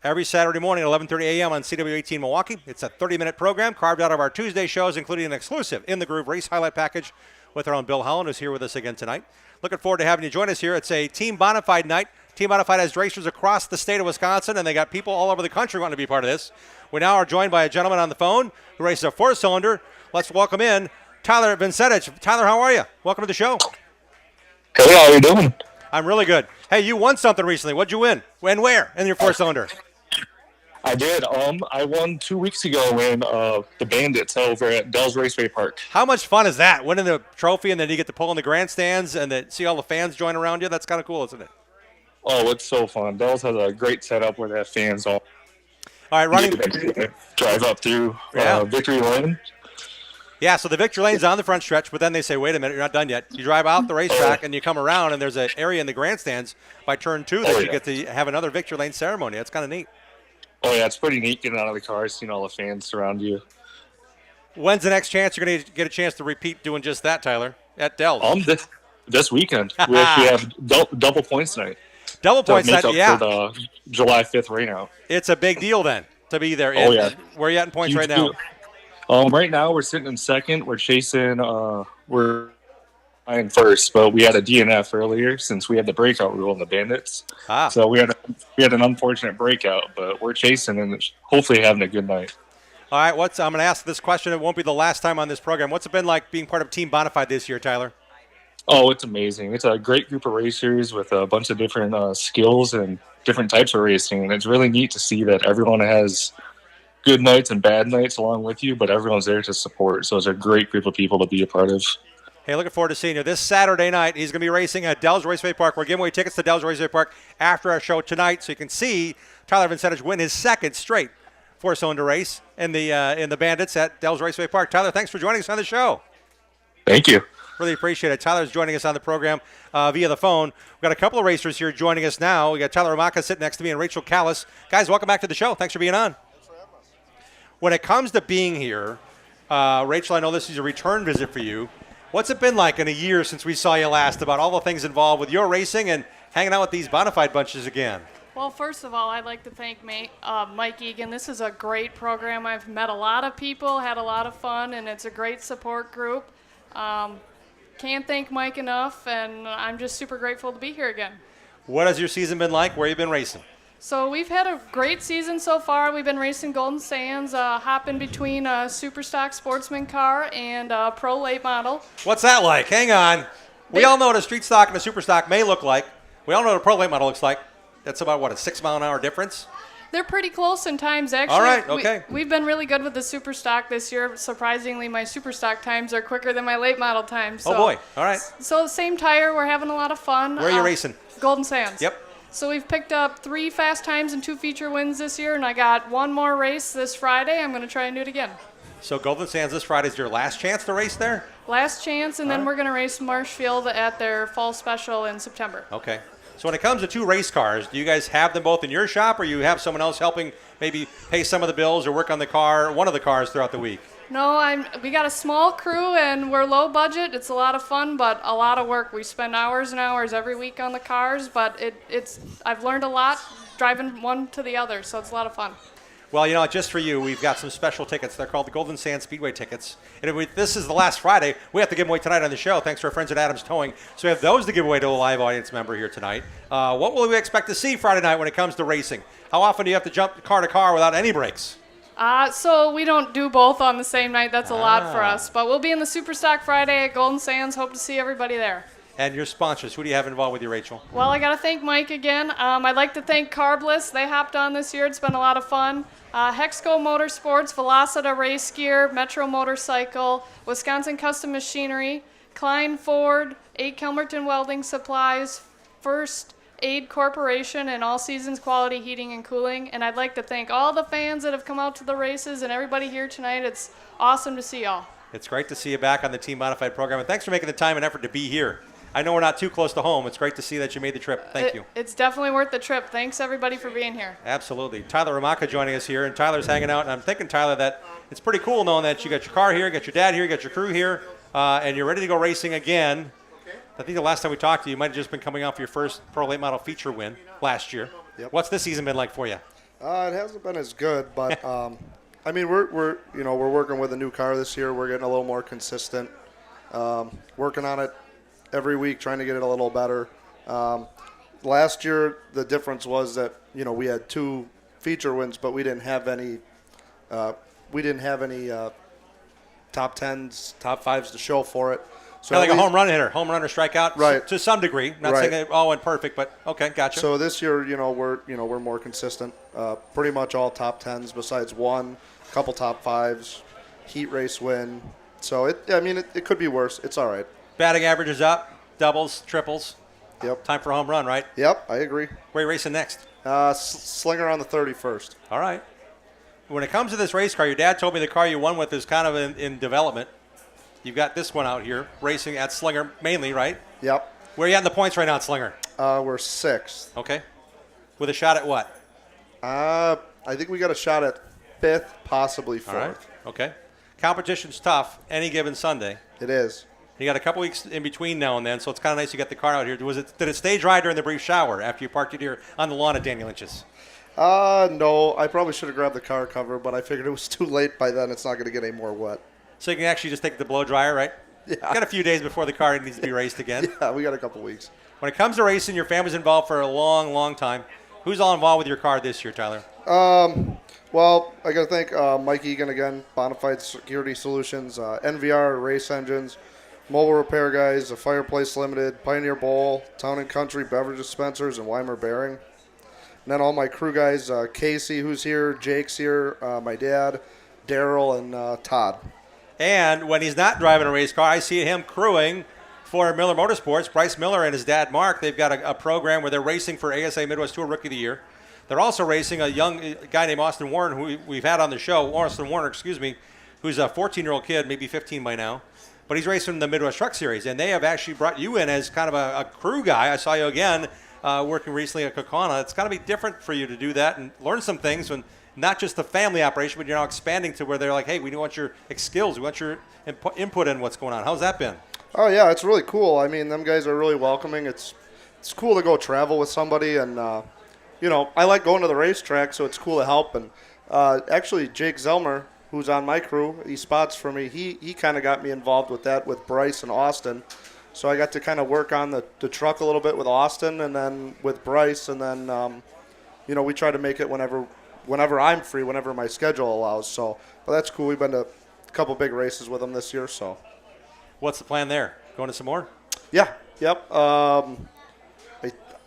every Saturday morning at 11:30 a.m. on CW18 Milwaukee. It's a 30-minute program carved out of our Tuesday shows, including an exclusive In the Groove race highlight package with our own Bill Holland, who's here with us again tonight. Looking forward to having you join us here. It's a Team Bonafide night. Team Bonafide has racers across the state of Wisconsin, and they got people all over the country wanting to be part of this. We now are joined by a gentleman on the phone who races a four-cylinder. Let's welcome in Tyler Vincetich. Tyler, how are you? Welcome to the show. Hey, how are you doing? I'm really good. Hey, you won something recently. What'd you win? And where in your four-cylinder? I did. I won 2 weeks ago in the Bandits over at Dell's Raceway Park. How much fun is that? Winning the trophy, and then you get to pull in the grandstands and see all the fans join around you? That's kind of cool, isn't it? Oh, it's so fun. Dell's has a great setup where they have fans all right, running. Drive up through Victory Lane. Yeah, so the Victory Lane's on the front stretch, but then they say, wait a minute, you're not done yet. You drive out the racetrack and you come around, and there's an area in the grandstands by turn 2 that you get to have another Victory Lane ceremony. That's kind of neat. Oh, yeah, it's pretty neat getting out of the car, seeing all the fans surround you. When's the next chance you're going to get a chance to repeat doing just that, Tyler, at Dell's? This weekend. We actually have double points tonight. Double to points make night, up yeah. for the July 5th rainout. It's a big deal then to be there. Oh, yeah. Where are you at in points Huge right now? deal. Right now we're sitting in second. We're chasing. We're in first, but we had a DNF earlier since we had the breakout rule in the Bandits. So we had an unfortunate breakout, but we're chasing and hopefully having a good night. All right, I'm going to ask this question. It won't be the last time on this program. What's it been like being part of Team Bonafide this year, Tyler? Oh, it's amazing. It's a great group of racers with a bunch of different skills and different types of racing. And it's really neat to see that everyone has good nights and bad nights along with you, but everyone's there to support. So it's a great group of people to be a part of. Hey, looking forward to seeing you this Saturday night. He's going to be racing at Dells Raceway Park. We're giving away tickets to Dells Raceway Park after our show tonight, so you can see Tyler Vincentich win his second straight four-cylinder race in the Bandits at Dells Raceway Park. Tyler, thanks for joining us on the show. Thank you. Really appreciate it. Tyler's joining us on the program via the phone. We've got a couple of racers here joining us now. We got Tyler Ramaka sitting next to me and Rachel Callis. Guys, welcome back to the show. Thanks for being on. Thanks for having us. When it comes to being here, Rachel, I know this is a return visit for you. What's it been like in a year since we saw you last about all the things involved with your racing and hanging out with these Bonafide bunches again? Well, first of all, I'd like to thank Mike Egan. This is a great program. I've met a lot of people, had a lot of fun, and it's a great support group. Can't thank Mike enough, and I'm just super grateful to be here again. What has your season been like? Where have you been racing? So we've had a great season so far. We've been racing Golden Sands, hopping between a super stock sportsman car and a pro late model. What's that like? Hang on. We all know what a street stock and a super stock may look like. We all know what a pro late model looks like. That's about, what, a 6-mile-an-hour difference? They're pretty close in times, actually. All right, okay. We've been really good with the super stock this year. Surprisingly, my super stock times are quicker than my late model times. So, oh, boy. All right. So same tire. We're having a lot of fun. Where are you racing? Golden Sands. Yep. So we've picked up 3 fast times and 2 feature wins this year, and I got one more race this Friday. I'm going to try and do it again. So Golden Sands this Friday is your last chance to race there? Last chance, and then we're going to race Marshfield at their fall special in September. Okay. So when it comes to 2 race cars, do you guys have them both in your shop, or you have someone else helping maybe pay some of the bills or work on the car, one of the cars throughout the week? No, we got a small crew, and we're low budget. It's a lot of fun, but a lot of work. We spend hours and hours every week on the cars, but I've learned a lot driving one to the other, so it's a lot of fun. Well, just for you, we've got some special tickets. They're called the Golden Sands Speedway tickets. And if this is the last Friday, we have to give them away tonight on the show, thanks to our friends at Adams Towing. So we have those to give away to a live audience member here tonight. What will we expect to see Friday night when it comes to racing? How often do you have to jump car to car without any brakes? So we don't do both on the same night. That's a lot for us. But we'll be in the Superstock Friday at Golden Sands. Hope to see everybody there. And your sponsors, who do you have involved with you, Rachel? Well, I got to thank Mike again. I'd like to thank Carbless. They hopped on this year. It's been a lot of fun. Hexco Motorsports, Velocita Race Gear, Metro Motorcycle, Wisconsin Custom Machinery, Klein Ford, 8 Kelmerton Welding Supplies, First Aid Corporation, and All Seasons Quality Heating and Cooling. And I'd like to thank all the fans that have come out to the races and everybody here tonight. It's awesome to see y'all. It's great to see you back on the Team Modified program, and thanks for making the time and effort to be here. I know we're not too close to home. It's great to see that you made the trip. Thank you. It's definitely worth the trip. Thanks, everybody, for being here. Absolutely. Tyler Ramaka joining us here, and Tyler's hanging out. And I'm thinking, Tyler, that it's pretty cool knowing that you got your car here, you got your dad here, you got your crew here, and you're ready to go racing again. Okay. I think the last time we talked to you, you might have just been coming off your first Pro Late Model feature win last year. Yep. What's this season been like for you? It hasn't been as good, but I mean, we're working with a new car this year. We're getting a little more consistent, working on it every week, trying to get it a little better. Last year, the difference was that we had 2 feature wins, but we didn't have any. Top 10s, top 5s to show for it. So kind of like a home run hitter, home run or strikeout, right? To some degree. Not saying it all went perfect, but okay, gotcha. So this year, we're more consistent. Pretty much all top 10s, besides one, couple top 5s, heat race win. So it could be worse. It's all right. Batting average is up, doubles, triples. Yep. Time for a home run, right? Yep, I agree. Where are you racing next? Slinger on the 31st. All right. When it comes to this race car, your dad told me the car you won with is kind of in development. You've got this one out here, racing at Slinger mainly, right? Yep. Where are you at in the points right now at Slinger? We're 6th. Okay. With a shot at what? I think we got a shot at 5th, possibly 4th. All right. Okay. Competition's tough any given Sunday. It is. You got a couple weeks in between now and then, so it's kind of nice you got the car out here. Did it stay dry during the brief shower after you parked it here on the lawn at Daniel Lynch's? No, I probably should have grabbed the car cover, but I figured it was too late by then. It's not going to get any more wet. So you can actually just take it to the blow dryer, right? Yeah. Got a few days before the car needs to be raced again. Yeah, we got a couple weeks. When it comes to racing, your family's involved for a long, long time. Who's all involved with your car this year, Tyler? Well, I got to thank Mike Egan again, Bonafide Security Solutions, NVR Race Engines, Mobile Repair Guys, the Fireplace Limited, Pioneer Bowl, Town and Country Beverage Dispensers, and Weimer Bearing. And then all my crew guys, Casey, who's here, Jake's here, my dad, Daryl, and Todd. And when he's not driving a race car, I see him crewing for Miller Motorsports. Bryce Miller and his dad, Mark, they've got a program where they're racing for ASA Midwest Tour Rookie of the Year. They're also racing a young guy named Austin Warren, who we've had on the show, Austin Warner, who's a 14-year-old kid, maybe 15 by now. But he's racing in the Midwest Truck Series, and they have actually brought you in as kind of a crew guy. I saw you again working recently at Kokona. It's got to be different for you to do that and learn some things, when not just the family operation, but you're now expanding to where they're like, hey, we want your skills, we want your input in what's going on. How's that been? Oh, yeah, it's really cool. I mean, them guys are really welcoming. It's cool to go travel with somebody, and, I like going to the racetrack, so it's cool to help. And actually, Jake Zelmer, who's on my crew, he spots for me. He kind of got me involved with that with Bryce and Austin. So I got to kind of work on the truck a little bit with Austin and then with Bryce. And then, we try to make it whenever I'm free, whenever my schedule allows. So, but that's cool. We've been to a couple big races with them this year. So, what's the plan there? Going to some more? Yeah. Yep.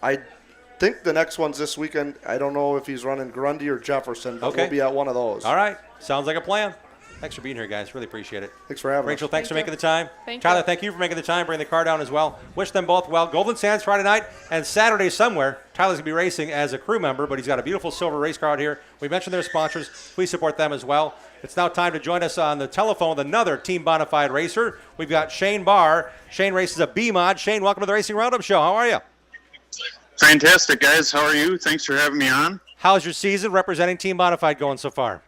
I think the next one's this weekend. I don't know if he's running Grundy or Jefferson, but we'll be at one of those. All right. Sounds like a plan. Thanks for being here, guys. Really appreciate it. Thanks for having us. Rachel, thanks for making the time. Thank Tyler, you. thank you for making the time, bringing the car down as well. Wish them both well. Golden Sands Friday night and Saturday somewhere. Tyler's going to be racing as a crew member, but he's got a beautiful silver race car out here. We mentioned their sponsors. Please support them as well. It's now time to join us on the telephone with another Team Bonafide racer. We've got Shane Barr. Shane races a B-Mod. Shane, welcome to the Racing Roundup Show. How are you? Fantastic, guys. How are you? Thanks for having me on. How's your season representing Team Bonafide going so far?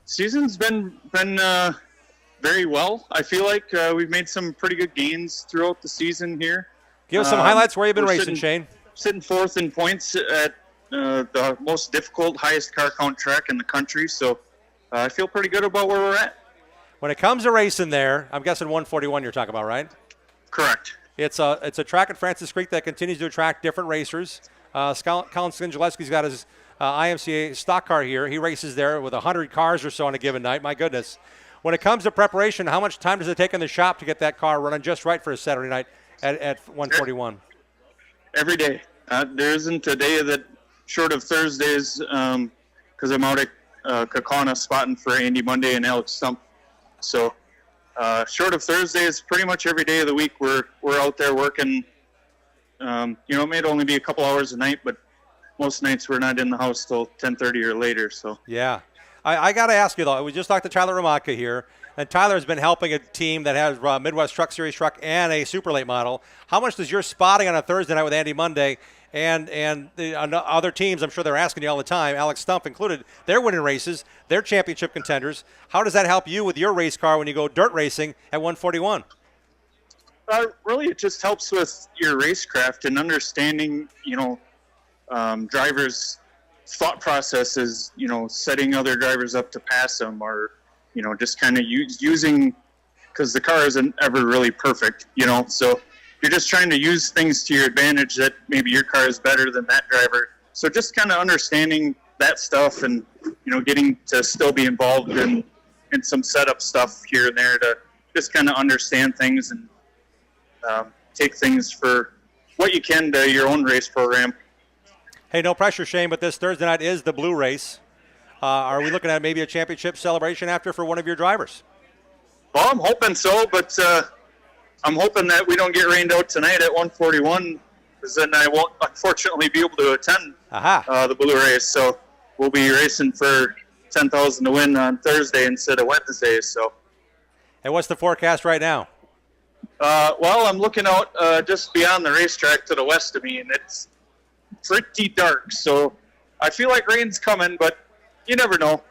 Season's been very well. I feel like we've made some pretty good gains throughout the season here. Give us some highlights where you've been racing, Shane. Sitting fourth in points at the most difficult, highest car count track in the country. So I feel pretty good about where we're at. When it comes to racing there, I'm guessing 141 you're talking about, right? Correct. It's a track at Francis Creek that continues to attract different racers. Colin Skingelewski's got his IMCA stock car here. He races there with 100 cars or so on a given night. My goodness. When it comes to preparation, how much time does it take in the shop to get that car running just right for a Saturday night at 141? Every day. There isn't a day that short of Thursdays because I'm out at Kokona spotting for Andy Monday and Alex Stump. So short of Thursdays, pretty much every day of the week we're out there working. It may only be a couple hours a night, but most nights we're not in the house till 10:30 or later. So yeah. I got to ask you, though, we just talked to Tyler Ramatka here, and Tyler has been helping a team that has Midwest Truck Series truck and a super late model. How much does your spotting on a Thursday night with Andy Monday and the other teams, I'm sure they're asking you all the time, Alex Stump included, they're winning races, they're championship contenders. How does that help you with your race car when you go dirt racing at 141? Really, it just helps with your racecraft and understanding, drivers' thought processes, setting other drivers up to pass them or, just kind of using, because the car isn't ever really perfect, so you're just trying to use things to your advantage that maybe your car is better than that driver. So just kind of understanding that stuff and, getting to still be involved in some setup stuff here and there to just kind of understand things and take things for what you can to your own race program. Hey, no pressure, Shane, but this Thursday night is the Blue Race. Are we looking at maybe a championship celebration after for one of your drivers? Well, I'm hoping so, but I'm hoping that we don't get rained out tonight at 141, because then I won't, unfortunately, be able to attend the Blue Race. So we'll be racing for $10,000 to win on Thursday instead of Wednesday. So. And what's the forecast right now? Well, I'm looking out just beyond the racetrack to the west of me, and it's pretty dark. So I feel like rain's coming, but you never know.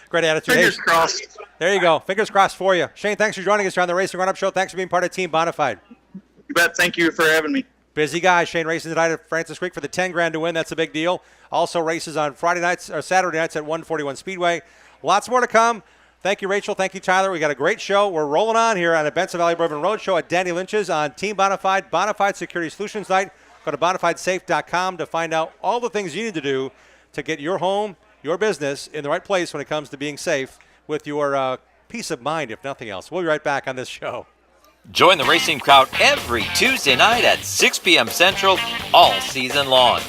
Great attitude. Fingers crossed. There you go. Fingers crossed for you. Shane, thanks for joining us here on the Racing RoundUp Show. Thanks for being part of Team Bonafide. You bet. Thank you for having me. Busy guy. Shane racing tonight at Francis Creek for the $10,000 to win. That's a big deal. Also races on Friday nights or Saturday nights at 141 Speedway. Lots more to come. Thank you, Rachel. Thank you, Tyler. We got a great show. We're rolling on here on the Benson Valley Bourbon Road Show at Danny Lynch's on Team Bonafide, Bonafide Security Solutions Night. Go to bonafidesafe.com to find out all the things you need to do to get your home, your business in the right place when it comes to being safe with your peace of mind, if nothing else. We'll be right back on this show. Join the racing crowd every Tuesday night at 6 p.m. Central all season long.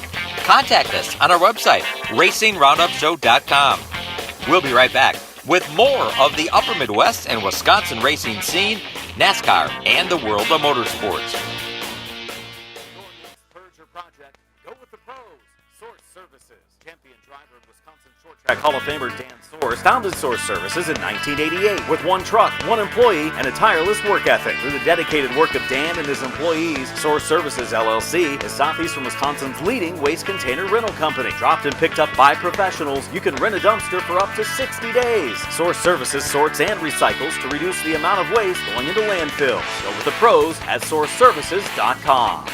Contact us on our website, racingroundupshow.com. We'll be right back with more of the Upper Midwest and Wisconsin racing scene, NASCAR, and the world of motorsports. Go with the pros. Source Services. Champion driver and Wisconsin short track Hall of Famer Dan Source founded Source Services in 1988 with one truck, one employee, and a tireless work ethic. Through the dedicated work of Dan and his employees, Source Services LLC is southeastern Wisconsin's leading waste container rental company. Dropped and picked up by professionals, you can rent a dumpster for up to 60 days. Source Services sorts and recycles to reduce the amount of waste going into landfills. Go with the pros at sourceservices.com.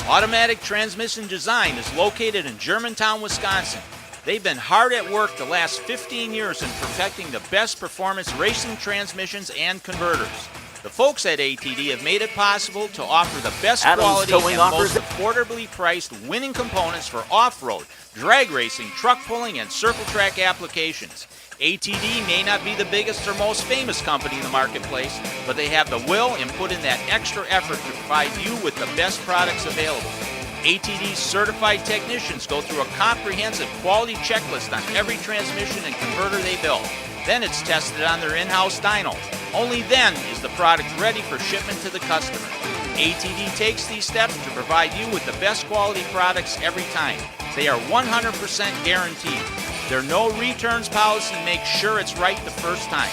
Automatic Transmission Design is located in Germantown, Wisconsin. They've been hard at work the last 15 years in perfecting the best performance racing transmissions and converters. The folks at ATD have made it possible to offer the best quality and most affordably priced winning components for off-road, drag racing, truck pulling, and circle track applications. ATD may not be the biggest or most famous company in the marketplace, but they have the will and put in that extra effort to provide you with the best products available. ATD's certified technicians go through a comprehensive quality checklist on every transmission and converter they build. Then it's tested on their in-house dyno. Only then is the product ready for shipment to the customer. ATD takes these steps to provide you with the best quality products every time. They are 100% guaranteed. Their no returns policy makes sure it's right the first time.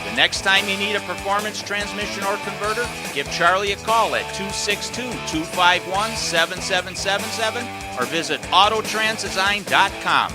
The next time you need a performance transmission or converter, give Charlie a call at 262-251-7777 or visit autotransdesign.com.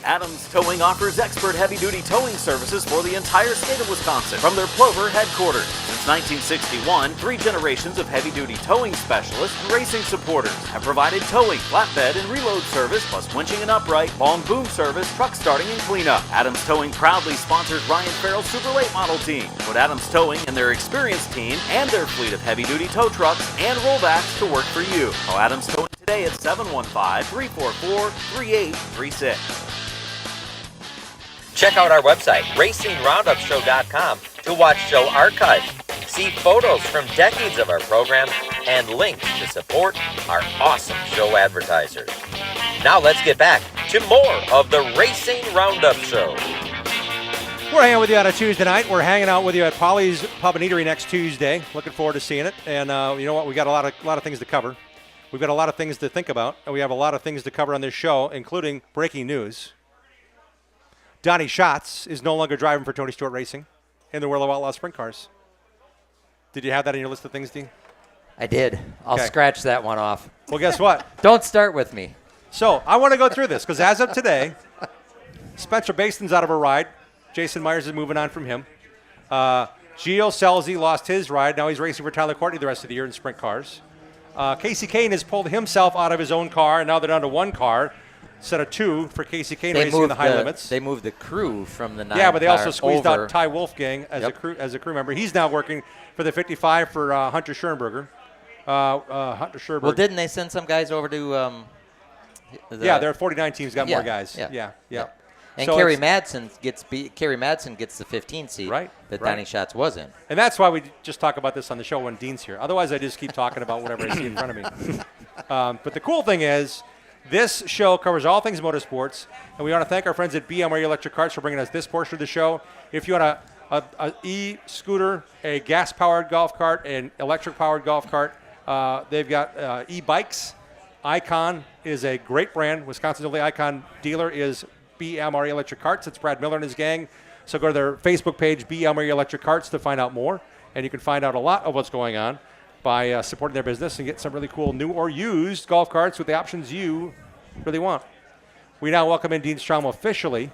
Adams Towing offers expert heavy-duty towing services for the entire state of Wisconsin from their Plover headquarters. Since 1961, 3 generations of heavy-duty towing specialists and racing supporters have provided towing, flatbed, and reload service, plus winching and upright, long boom service, truck starting, and cleanup. Adams Towing proudly sponsors Ryan Farrell's Super Late Model team. Put Adams Towing and their experienced team and their fleet of heavy-duty tow trucks and rollbacks to work for you. Call Adams Towing today at 715-344-3836. Check out our website, racingroundupshow.com, to watch show archives, see photos from decades of our program, and links to support our awesome show advertisers. Now let's get back to more of the Racing Roundup Show. We're hanging with you on a Tuesday night. We're hanging out with you at Polly's Pub and Eatery next Tuesday. Looking forward to seeing it. And you know what? We got a lot of things to cover. We've got a lot of things to think about, and we have a lot of things to cover on this show, including breaking news. Donnie Schatz is no longer driving for Tony Stewart Racing in the World of Outlaw Sprint Cars. Did you have that in your list of things, Dean? I did. I'll scratch that one off. Well, guess what? Don't start with me. So I want to go through this because as of today, Spencer Baston's out of a ride. Jason Myers is moving on from him. Gio Selzy lost his ride. Now he's racing for Tyler Courtney the rest of the year in sprint cars. Casey Kane has pulled himself out of his own car, and now they're down to one car. Set of 2 for Casey Kane racing in the high limits. They moved the crew from the 9 Yeah, but they also squeezed over. out Ty Wolfgang as a crew member. He's now working for the 55 for Hunter Schoenberger. Hunter Schoenberger. Well, didn't they send some guys over to? Yeah, their 49 team's got more guys. Yeah. And so Kerry Madsen gets the 15 seat. Right. That Donnie Schatz was in. And that's why we just talk about this on the show when Dean's here. Otherwise, I just keep talking about whatever I see in front of me. But the cool thing is, this show covers all things motorsports, and we want to thank our friends at BMR Electric Carts for bringing us this portion of the show. If you want a e-scooter, a gas-powered golf cart, an electric-powered golf cart, they've got e-bikes. Icon is a great brand. Wisconsin's only Icon dealer is BMR Electric Carts. It's Brad Miller and his gang. So go to their Facebook page, BMR Electric Carts, to find out more, and you can find out a lot of what's going on by supporting their business and get some really cool new or used golf carts with the options you really want. We now welcome in Dean Strom officially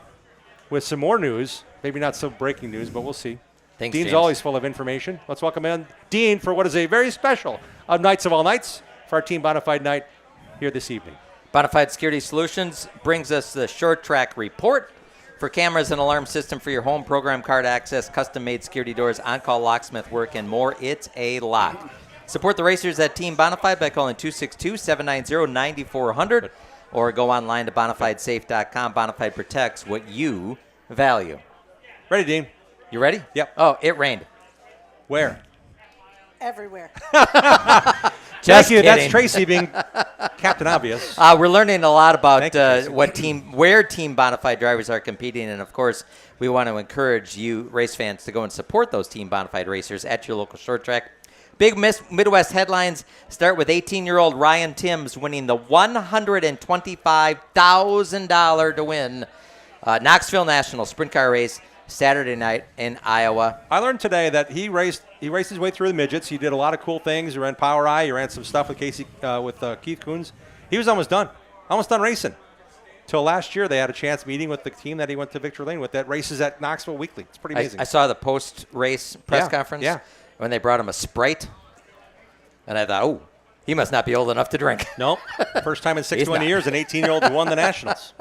with some more news. Maybe not so breaking news, but we'll see. Thanks, Dean's James. always full of information. Let's welcome in Dean for what is a very special Nights of All Nights for our Team Bonafide night here this evening. Bonafide Security Solutions brings us the Short Track Report. For cameras and alarm system for your home, program card access, custom-made security doors, on-call locksmith work, and more, it's a lot. Support the racers at Team Bonafide by calling 262-790-9400 or go online to bonafidesafe.com. Bonafide protects what you value. Ready, Dean? You ready? Yep. Oh, it rained. Where? Everywhere. Thank you. That's kidding. Tracy being Captain Obvious. We're learning a lot about Thank you, where Team Bonafide drivers are competing, and of course, we want to encourage you race fans to go and support those Team Bonafide racers at your local short track. Big Midwest headlines start with 18-year-old Ryan Timms winning the $125,000 to win Knoxville National Sprint Car Race Saturday night in Iowa. I learned today that he raced his way through the midgets. He did a lot of cool things. He ran Power Eye. He ran some stuff with Keith Coons. He was almost done racing. Till last year, they had a chance meeting with the team that he went to Victory Lane with that races at Knoxville weekly. It's pretty amazing. I saw the post-race press conference when they brought him a Sprite, and I thought, oh, he must not be old enough to drink. Nope. First time in 61 years, an 18-year-old won the Nationals.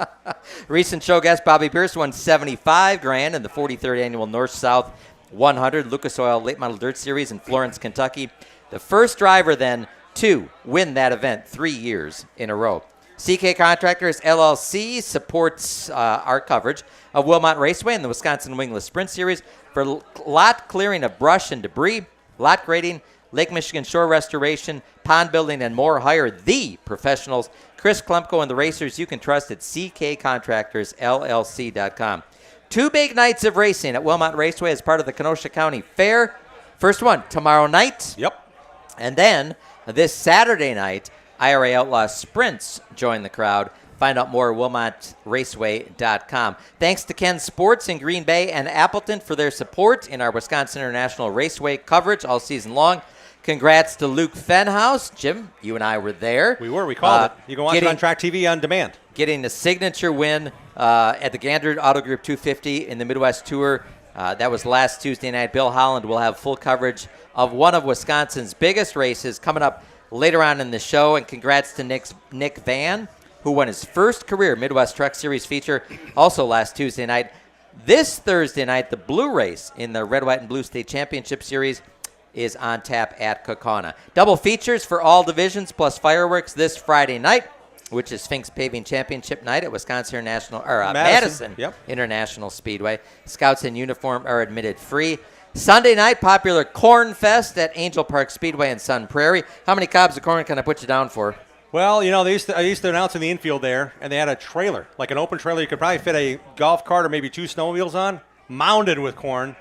Recent show guest Bobby Pierce won $75,000 in the 43rd annual North-South 100 Lucas Oil Late Model Dirt Series in Florence, Kentucky. The first driver then to win that event 3 years in a row. CK Contractors LLC supports our coverage of Wilmot Raceway and the Wisconsin Wingless Sprint Series for lot clearing of brush and debris, lot grading, Lake Michigan shore restoration, pond building, and more. Hire the professionals. Chris Klemko and the racers you can trust at ckcontractorsllc.com. 2 big nights of racing at Wilmot Raceway as part of the Kenosha County Fair. First one tomorrow night. Yep. And then this Saturday night, IRA Outlaw Sprints join the crowd. Find out more at WilmotRaceway.com. Thanks to Ken Sports in Green Bay and Appleton for their support in our Wisconsin International Raceway coverage all season long. Congrats to Luke Fenhouse. Jim, you and I were there. We were. We called it. You can watch it on Track TV on demand. Getting the signature win at the Gander Auto Group 250 in the Midwest Tour. That was last Tuesday night. Bill Holland will have full coverage of one of Wisconsin's biggest races coming up later on in the show. And congrats to Nick Van, who won his first career Midwest Truck Series feature also last Tuesday night. This Thursday night, the Blue Race in the Red, White, and Blue State Championship Series is on tap at Kaukauna. Double features for all divisions plus fireworks this Friday night, which is Sphinx Paving Championship night at Wisconsin Madison International Speedway. Scouts in uniform are admitted free. Sunday night, popular Corn Fest at Angel Park Speedway in Sun Prairie. How many cobs of corn can I put you down for? Well, I used to announce in the infield there, and they had a trailer, like an open trailer you could probably fit a golf cart or maybe 2 snowmobiles on, mounded with corn,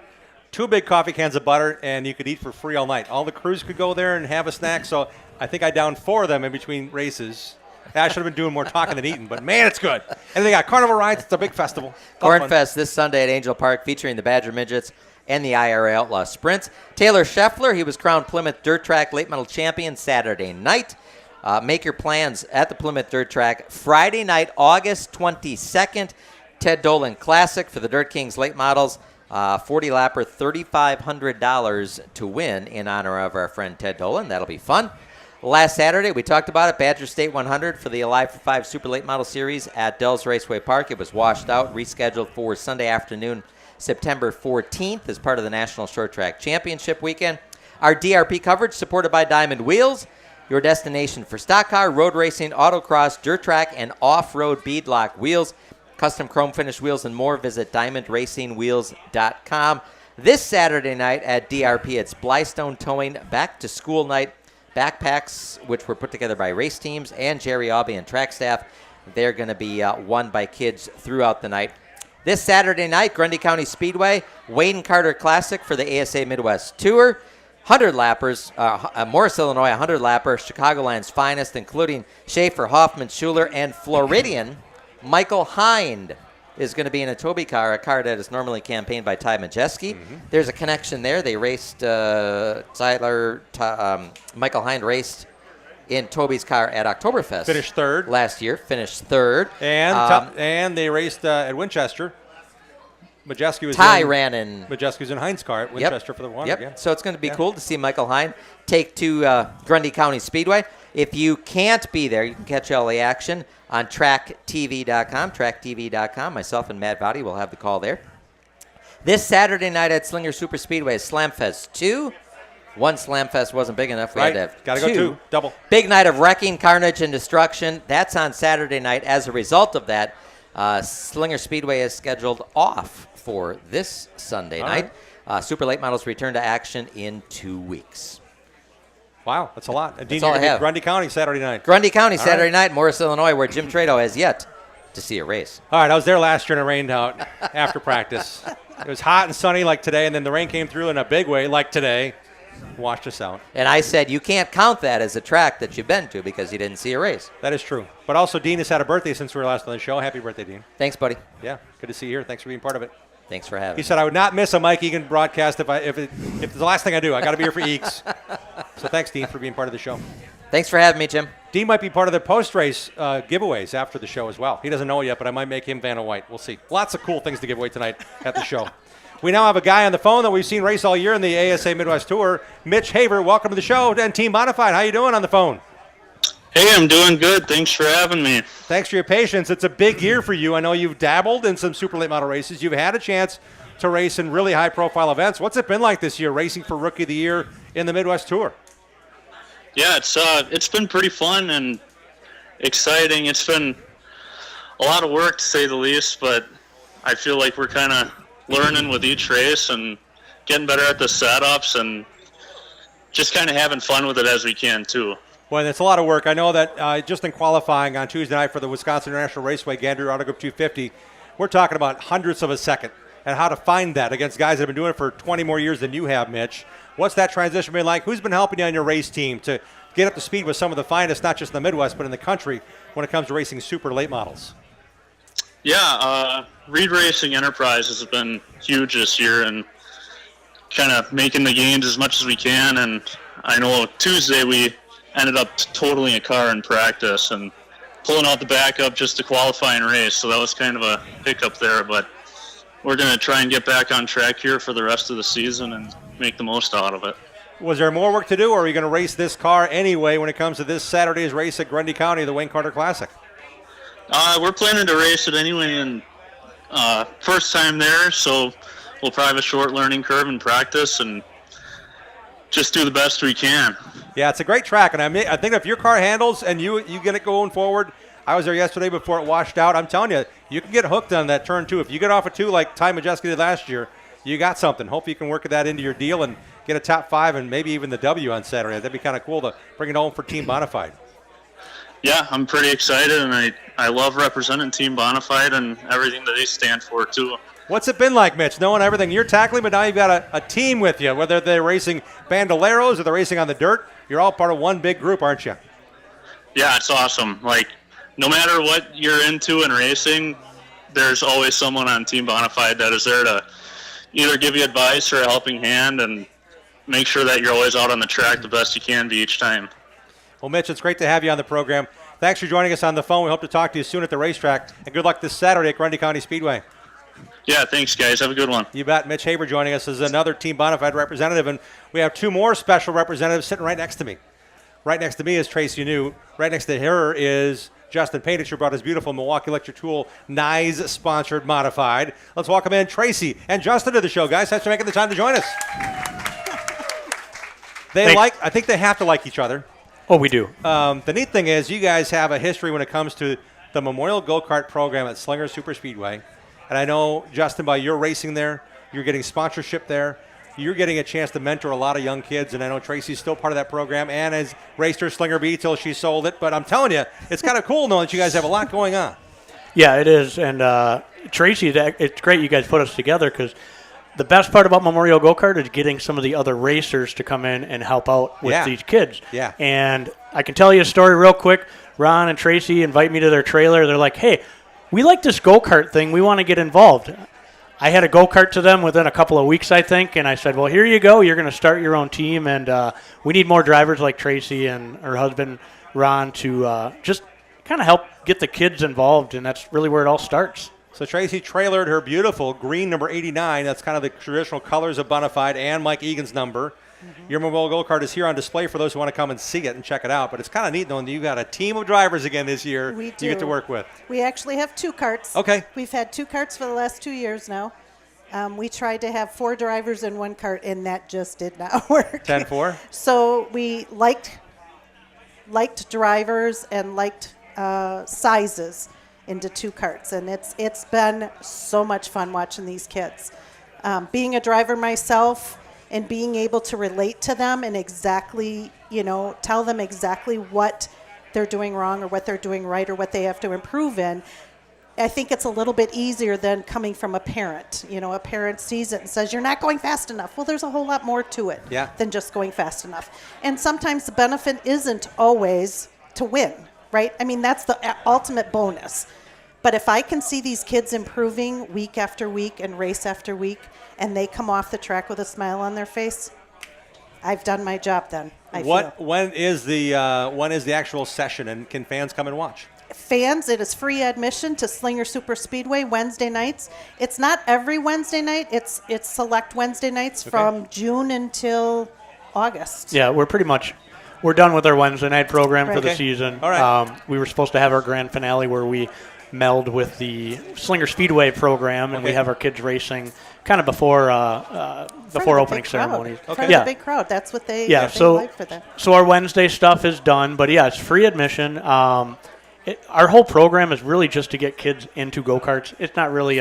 2 big coffee cans of butter, and you could eat for free all night. All the crews could go there and have a snack, so I think I downed 4 of them in between races. I should have been doing more talking than eating, but man, it's good. And they got carnival rides. It's a big festival. Corn Fest this Sunday at Angel Park featuring the Badger Midgets and the IRA Outlaw Sprints. Taylor Scheffler, he was crowned Plymouth Dirt Track Late Model Champion Saturday night. Make your plans at the Plymouth Dirt Track Friday night, August 22nd. Ted Dolan Classic for the Dirt Kings Late Models. 40-lapper, $3,500 to win in honor of our friend Ted Dolan. That'll be fun. Last Saturday, we talked about it, Badger State 100 for the Alive for 5 Super Late Model Series at Dells Raceway Park. It was washed out, rescheduled for Sunday afternoon, September 14th as part of the National Short Track Championship weekend. Our DRP coverage supported by Diamond Wheels, your destination for stock car, road racing, autocross, dirt track, and off-road beadlock wheels. Custom chrome finish wheels and more. Visit diamondracingwheels.com. This Saturday night at DRP, it's Blystone Towing Back to School Night. Backpacks, which were put together by race teams and Jerry Aubie and track staff. They're going to be won by kids throughout the night. This Saturday night, Grundy County Speedway, Wayne Carter Classic for the ASA Midwest Tour. 100 lappers, Morris, Illinois, 100 lapper, Chicagoland's finest, including Schaefer, Hoffman, Schuler, and Floridian. Michael Hind is going to be in a Toby car, a car that is normally campaigned by Ty Majeski. Mm-hmm. There's a connection there. They raced, Michael Hind raced in Toby's car at Oktoberfest. Finished third. Last year, finished third. And they raced at Winchester Majeski was Ty ran in. Majeski's in Heinz car at Winchester for the 100. Yep. Yeah. So it's going to be cool to see Michael Hine take to Grundy County Speedway. If you can't be there, you can catch all the action on tracktv.com. Tracktv.com. Myself and Matt Vowdy will have the call there. This Saturday night at Slinger Super Speedway is Slamfest 2. One Slamfest wasn't big enough. We had to have Got to go 2. Double. Big night of wrecking, carnage, and destruction. That's on Saturday night. As a result of that, Slinger Speedway is scheduled off for this Sunday night. Super Late Models return to action in 2 weeks. Wow, that's a lot. And That's all I have. Grundy County Saturday night. Grundy County Saturday night, Morris, Illinois, where Jim Trado has yet to see a race. All right, I was there last year and it rained out after practice. It was hot and sunny like today, and then the rain came through in a big way like today. Washed us out. And I said, you can't count that as a track that you've been to because you didn't see a race. That is true. But also, Dean has had a birthday since we were last on the show. Happy birthday, Dean. Thanks, buddy. Yeah, good to see you here. Thanks for being part of it. Thanks for having me. He said I would not miss a Mike Egan broadcast if it's the last thing I do. I got to be here for Eeks. So thanks, Dean, for being part of the show. Thanks for having me, Jim. Dean might be part of the post-race giveaways after the show as well. He doesn't know it yet, but I might make him Vanna White. We'll see. Lots of cool things to give away tonight at the show. We now have a guy on the phone that we've seen race all year in the ASA Midwest Tour. Mitch Haver, welcome to the show. And Team Bonafide, how you doing on the phone? Hey, I'm doing good. Thanks for having me. Thanks for your patience. It's a big year for you. I know you've dabbled in some super late model races. You've had a chance to race in really high-profile events. What's it been like this year, racing for Rookie of the Year in the Midwest Tour? Yeah, it's been pretty fun and exciting. It's been a lot of work, to say the least, but I feel like we're kind of learning with each race and getting better at the setups and just kind of having fun with it as we can, too. Well, it's a lot of work. I know that just in qualifying on Tuesday night for the Wisconsin International Raceway Gander Auto Group 250, we're talking about hundredths of a second and how to find that against guys that have been doing it for 20 more years than you have, Mitch. What's that transition been like? Who's been helping you on your race team to get up to speed with some of the finest, not just in the Midwest, but in the country when it comes to racing super late models? Yeah, Reed Racing Enterprise has been huge this year and kind of making the gains as much as we can. And I know Tuesday we ended up totaling a car in practice and pulling out the backup just to qualify and race. So that was kind of a hiccup there, but we're going to try and get back on track here for the rest of the season and make the most out of it. Was there more work to do, or are you going to race this car anyway when it comes to this Saturday's race at Grundy County, the Wayne Carter Classic? We're planning to race it anyway, and first time there, so we'll probably have a short learning curve in practice and just do the best we can. Yeah, it's a great track, and I think if your car handles and you get it going forward, I was there yesterday before it washed out. I'm telling you, you can get hooked on that turn 2. If you get off a 2 like Ty Majeski did last year, you got something. Hopefully you can work that into your deal and get a top 5 and maybe even the W on Saturday. That'd be kind of cool to bring it home for Team Bonafide. Yeah, I'm pretty excited, and I love representing Team Bonafide and everything that they stand for, too. What's it been like, Mitch, knowing everything you're tackling, but now you've got a team with you, whether they're racing bandoleros or they're racing on the dirt? You're all part of one big group, aren't you? Yeah, it's awesome. Like, no matter what you're into in racing, there's always someone on Team Bonafide that is there to either give you advice or a helping hand and make sure that you're always out on the track the best you can be each time. Well, Mitch, it's great to have you on the program. Thanks for joining us on the phone. We hope to talk to you soon at the racetrack, and good luck this Saturday at Grundy County Speedway. Yeah, thanks, guys. Have a good one. You bet. Mitch Haber joining us as another Team Bonafide representative, and we have 2 more special representatives sitting right next to me. Right next to me is Tracy New. Right next to her is Justin Painich, who brought his beautiful Milwaukee Electric Tool Nyes-sponsored Modified. Let's welcome in Tracy and Justin to the show, guys. Thanks for making the time to join us. I think they have to like each other. Oh, we do. The neat thing is you guys have a history when it comes to the Memorial Go-Kart program at Slinger Super Speedway. And I know, Justin, by your racing there, you're getting sponsorship there. You're getting a chance to mentor a lot of young kids, and I know Tracy's still part of that program and has raced her Slinger B till she sold it. But I'm telling you, it's kind of cool knowing that you guys have a lot going on. Yeah, it is. And Tracy, it's great you guys put us together because the best part about Memorial Go-Kart is getting some of the other racers to come in and help out with these kids. Yeah. And I can tell you a story real quick. Ron and Tracy invite me to their trailer. They're like, hey, we like this go-kart thing. We want to get involved. I had a go-kart to them within a couple of weeks, I think, and I said, well, here you go. You're going to start your own team, and we need more drivers like Tracy and her husband, Ron, to just kind of help get the kids involved, and that's really where it all starts. So Tracy trailered her beautiful green number 89. That's kind of the traditional colors of Bonafide and Mike Egan's number. Your mobile go-kart is here on display for those who want to come and see it and check it out. But it's kind of neat knowing that you got a team of drivers again this year We you do. get to work with. We actually have 2 karts. Okay. We've had 2 karts for the last 2 years now. We tried to have 4 drivers in 1 kart, and that just did not work. 10-4? So we liked drivers and liked sizes into 2 karts, and it's been so much fun watching these kids. Being a driver myself and being able to relate to them and exactly, tell them exactly what they're doing wrong or what they're doing right or what they have to improve in, I think it's a little bit easier than coming from a parent. A parent sees it and says, you're not going fast enough. Well, there's a whole lot more to it than just going fast enough. And sometimes the benefit isn't always to win, right? I mean, that's the ultimate bonus. But if I can see these kids improving week after week and race after week, and they come off the track with a smile on their face, I've done my job then. When is the actual session, and can fans come and watch? Fans, it is free admission to Slinger Super Speedway Wednesday nights. It's not every Wednesday night. It's select Wednesday nights from June until August. Yeah, we're done with our Wednesday night program for the Okay. season. All right. We were supposed to have our grand finale where we meld with the Slinger Speedway program, and we have our kids racing kind of before opening ceremonies. For the big crowd. That's what they like for them. So our Wednesday stuff is done, but yeah, it's free admission. Our whole program is really just to get kids into go-karts. It's not really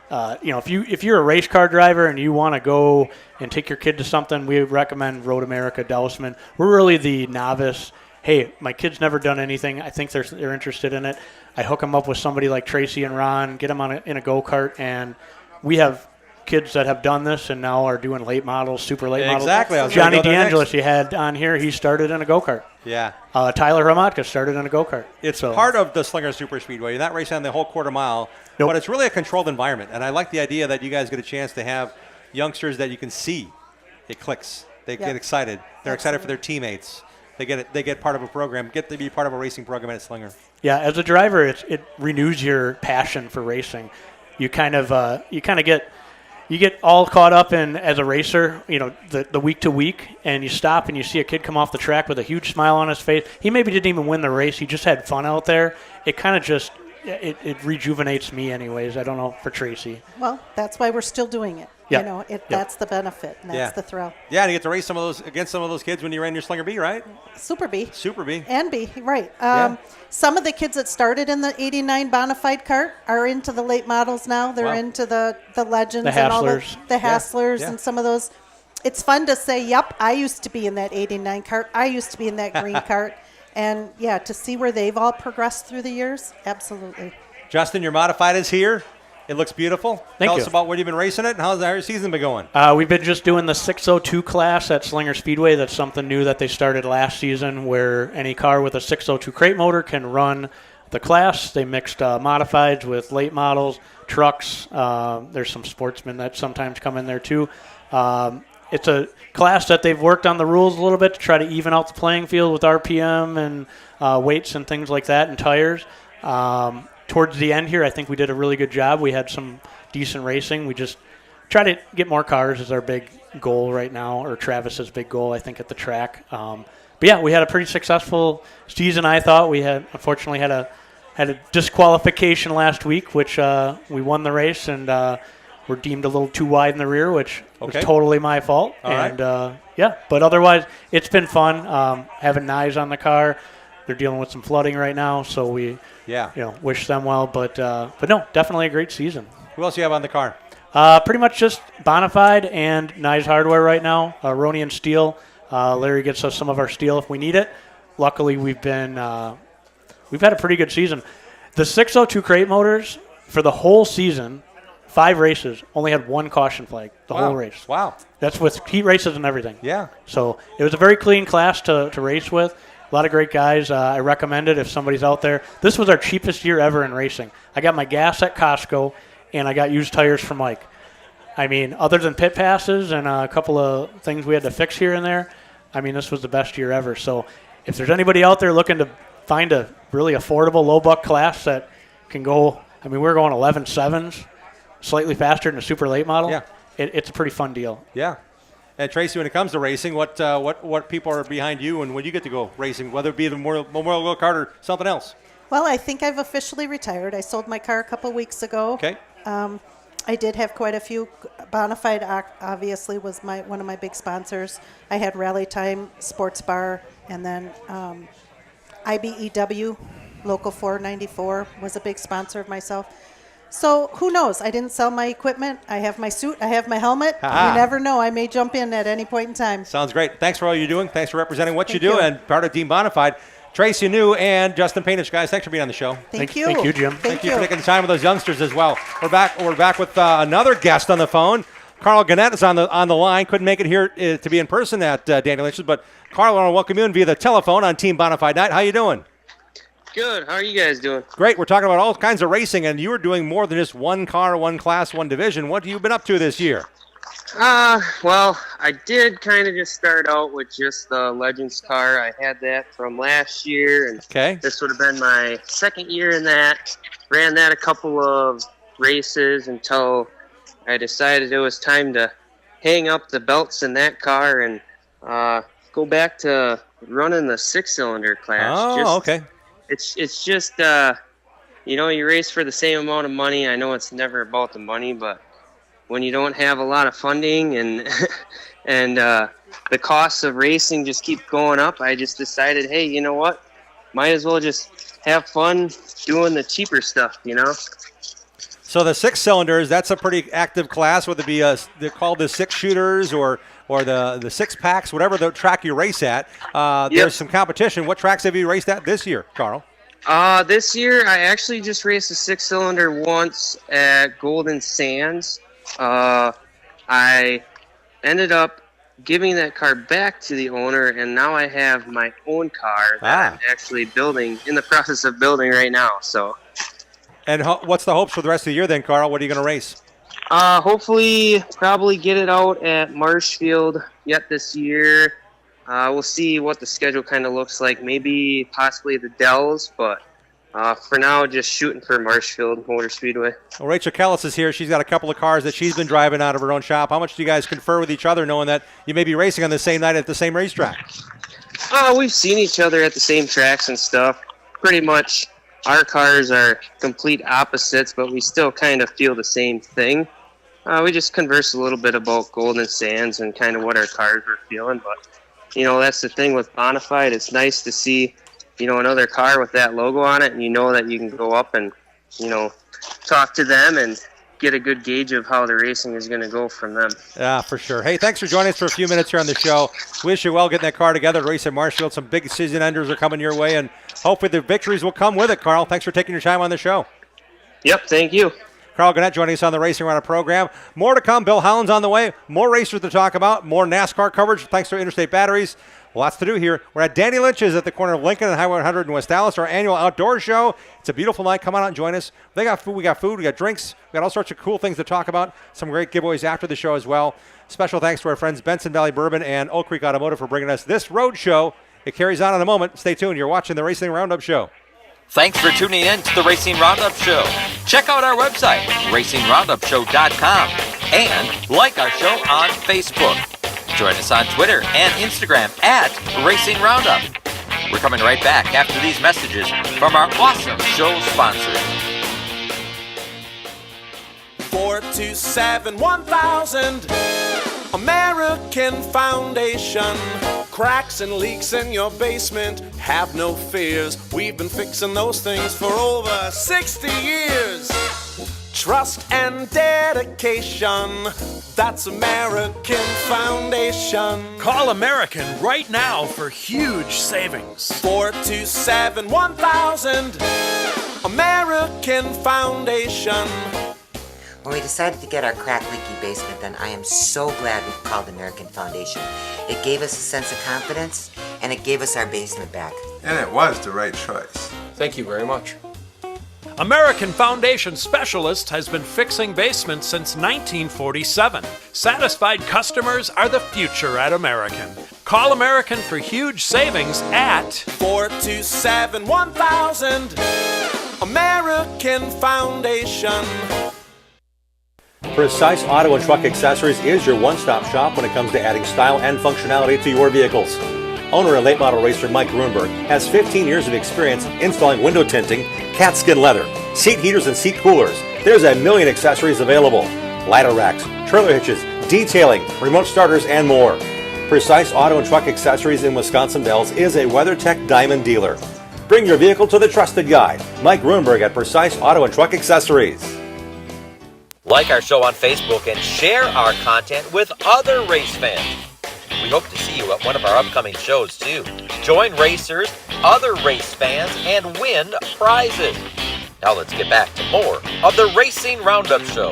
if you're a race car driver and you want to go and take your kid to something, we recommend Road America, Dousman. We're really the novice. Hey, my kid's never done anything. I think they're interested in it. I hook them up with somebody like Tracy and Ron, get them in a go-kart, and we have kids that have done this and now are doing late models, super late models. Exactly. Johnny DeAngelis, you had on here, he started in a go-kart. Yeah. Tyler Hromadka started in a go-kart. It's part of the Slinger Super Speedway. You're not racing on the whole quarter mile, but it's really a controlled environment. And I like the idea that you guys get a chance to have youngsters that you can see. It clicks. They get excited. They're excited for their teammates. They get part of a program, get to be part of a racing program at Slinger. Yeah, as a driver, it renews your passion for racing. You kind of get all caught up in, as a racer, the week to week, and you stop and you see a kid come off the track with a huge smile on his face. He maybe didn't even win the race. He just had fun out there. It kind of just it rejuvenates me anyways. I don't know for Tracy. Well, that's why we're still doing it. Yeah. That's the benefit, and that's the thrill. Yeah, and you get to race against some of those kids when you ran your Slinger B, right? Super B. Super B. And B, right. Yeah. Some of the kids that started in the 89 Bonafide kart are into the late models now. They're into the Legends The and all Hasslers. the Hasslers Yeah. and some of those. It's fun to say, yep, I used to be in that 89 kart. I used to be in that green kart. And, yeah, to see where they've all progressed through the years, absolutely. Justin, your modified is here. It looks beautiful. Thank Tell you. us about when you've been racing it and how's your season been going? We've been just doing the 602 class at Slinger Speedway. That's something new that they started last season, where any car with a 602 crate motor can run the class. They mixed modifieds with late models, trucks. There's some sportsmen that sometimes come in there too. It's a class that they've worked on the rules a little bit to try to even out the playing field with RPM and weights and things like that and tires. Towards the end here, I think we did a really good job. We had some decent racing. We just try to get more cars is our big goal right now, or Travis's big goal, I think, at the track. But yeah, we had a pretty successful season, I thought. We unfortunately had a disqualification last week, which we won the race and were deemed a little too wide in the rear, which was totally my fault. All right. Yeah, but otherwise, it's been fun having knives on the car. They're dealing with some flooding right now, so we wish them well. But no, definitely a great season. Who else do you have on the car? Pretty much just Bonafide and Nyes Hardware right now. Roni and Steel. Larry gets us some of our steel if we need it. Luckily, we've had a pretty good season. The 602 crate motors for the whole season, 5 races, only had 1 caution flag the whole race. Wow. That's with heat races and everything. Yeah. So it was a very clean class to race with. A lot of great guys. I recommend it if somebody's out there. This was our cheapest year ever in racing. I got my gas at Costco, and I got used tires from Mike. I mean, other than pit passes and a couple of things we had to fix here and there, I mean, this was the best year ever. So if there's anybody out there looking to find a really affordable, low-buck class that can go I mean, we're going 11.7s, slightly faster than a super late model. Yeah. It's a pretty fun deal. Yeah. And Tracy, when it comes to racing, what people are behind you and when you get to go racing, whether it be the Memorial Go-Kart or something else? Well, I think I've officially retired. I sold my car a couple weeks ago. Okay. I did have quite a few. Bonafide obviously was one of my big sponsors. I had Rally Time Sports Bar, and then IBEW, Local 494, was a big sponsor of myself. So who knows? I didn't sell my equipment. I have my suit. I have my helmet. Ha-ha. You never know. I may jump in at any point in time. Sounds great. Thanks for all you're doing. Thanks for representing what Thank you do you. and part of Team Bonafide. Tracy New and Justin Painich, guys, thanks for being on the show. Thank you. Thank you, Jim. Thank you for taking the time with those youngsters as well. We're back with another guest on the phone. Carl Gannett is on the line. Couldn't make it here to be in person at Danny Lynch's, but Carl, I want to welcome you in via the telephone on Team Bonafide Night. How you doing? Good. How are you guys doing? Great. We're talking about all kinds of racing, and you were doing more than just one car, one class, one division. What have you been up to this year? Well, I did kind of just start out with just the Legends car. I had that from last year, and this would have been my second year in that. Ran that a couple of races until I decided it was time to hang up the belts in that car and go back to running the 6-cylinder class. Oh, okay. It's just, you race for the same amount of money. I know it's never about the money, but when you don't have a lot of funding and the costs of racing just keep going up, I just decided, hey, you know what? Might as well just have fun doing the cheaper stuff, So the 6-cylinders, that's a pretty active class, whether it be they're called the 6-shooters or the 6-packs, whatever the track you race at. There's some competition. What tracks have you raced at this year, Carl? This year, I actually just raced a 6-cylinder once at Golden Sands. I ended up giving that car back to the owner, and now I have my own car that I'm actually in the process of building right now. So. And what's the hopes for the rest of the year then, Carl? What are you going to race? Hopefully, probably get it out at Marshfield yet this year. We'll see what the schedule kind of looks like. Maybe possibly the Dells, but for now, just shooting for Marshfield Motor Speedway. Well, Rachel Kellis is here. She's got a couple of cars that she's been driving out of her own shop. How much do you guys confer with each other, knowing that you may be racing on the same night at the same racetrack? We've seen each other at the same tracks and stuff. Pretty much our cars are complete opposites, but we still kind of feel the same thing. We just converse a little bit about Golden Sands and kind of what our cars were feeling. But, that's the thing with Bonafide. It's nice to see another car with that logo on it, and that you can go up and, talk to them and get a good gauge of how the racing is going to go from them. Yeah, for sure. Hey, thanks for joining us for a few minutes here on the show. Wish you well getting that car together to race at Marshfield. Some big season enders are coming your way, and hopefully the victories will come with it, Carl. Thanks for taking your time on the show. Yep, thank you. Carl Gannett joining us on the Racing Roundup program. More to come. Bill Holland's on the way. More racers to talk about. More NASCAR coverage thanks to Interstate Batteries. Lots to do here. We're at Danny Lynch's at the corner of Lincoln and Highway 100 in West Dallas, our annual outdoor show. It's a beautiful night. Come on out and join us. They got food, we got drinks, we got all sorts of cool things to talk about. Some great giveaways after the show as well. Special thanks to our friends Benson Valley Bourbon and Oak Creek Automotive for bringing us this road show. It carries on in a moment. Stay tuned. You're watching the Racing Roundup Show. Thanks for tuning in to the Racing Roundup Show. Check out our website, racingroundupshow.com, and like our show on Facebook. Join us on Twitter and Instagram at Racing Roundup. We're coming right back after these messages from our awesome show sponsors. 427-1000 American Foundation. Cracks and leaks in your basement, have no fears. We've been fixing those things for over 60 years. Trust and dedication, that's American Foundation. Call American right now for huge savings. 427-1000 American Foundation. When we decided to get our crack-leaky basement done, I am so glad we called American Foundation. It gave us a sense of confidence, and it gave us our basement back. And it was the right choice. Thank you very much. American Foundation Specialist has been fixing basements since 1947. Satisfied customers are the future at American. Call American for huge savings at 427-1000 American Foundation. Precise Auto and Truck Accessories is your one-stop shop when it comes to adding style and functionality to your vehicles. Owner and late model racer Mike Grunberg has 15 years of experience installing window tinting, cat skin leather, seat heaters and seat coolers. There's a million accessories available. Ladder racks, trailer hitches, detailing, remote starters, and more. Precise Auto and Truck Accessories in Wisconsin Dells is a WeatherTech Diamond dealer. Bring your vehicle to the trusted guy, Mike Grunberg at Precise Auto and Truck Accessories. Like our show on Facebook and share our content with other race fans. We hope to see you at one of our upcoming shows too. Join racers, other race fans, and win prizes. Now let's get back to more of the Racing Roundup Show.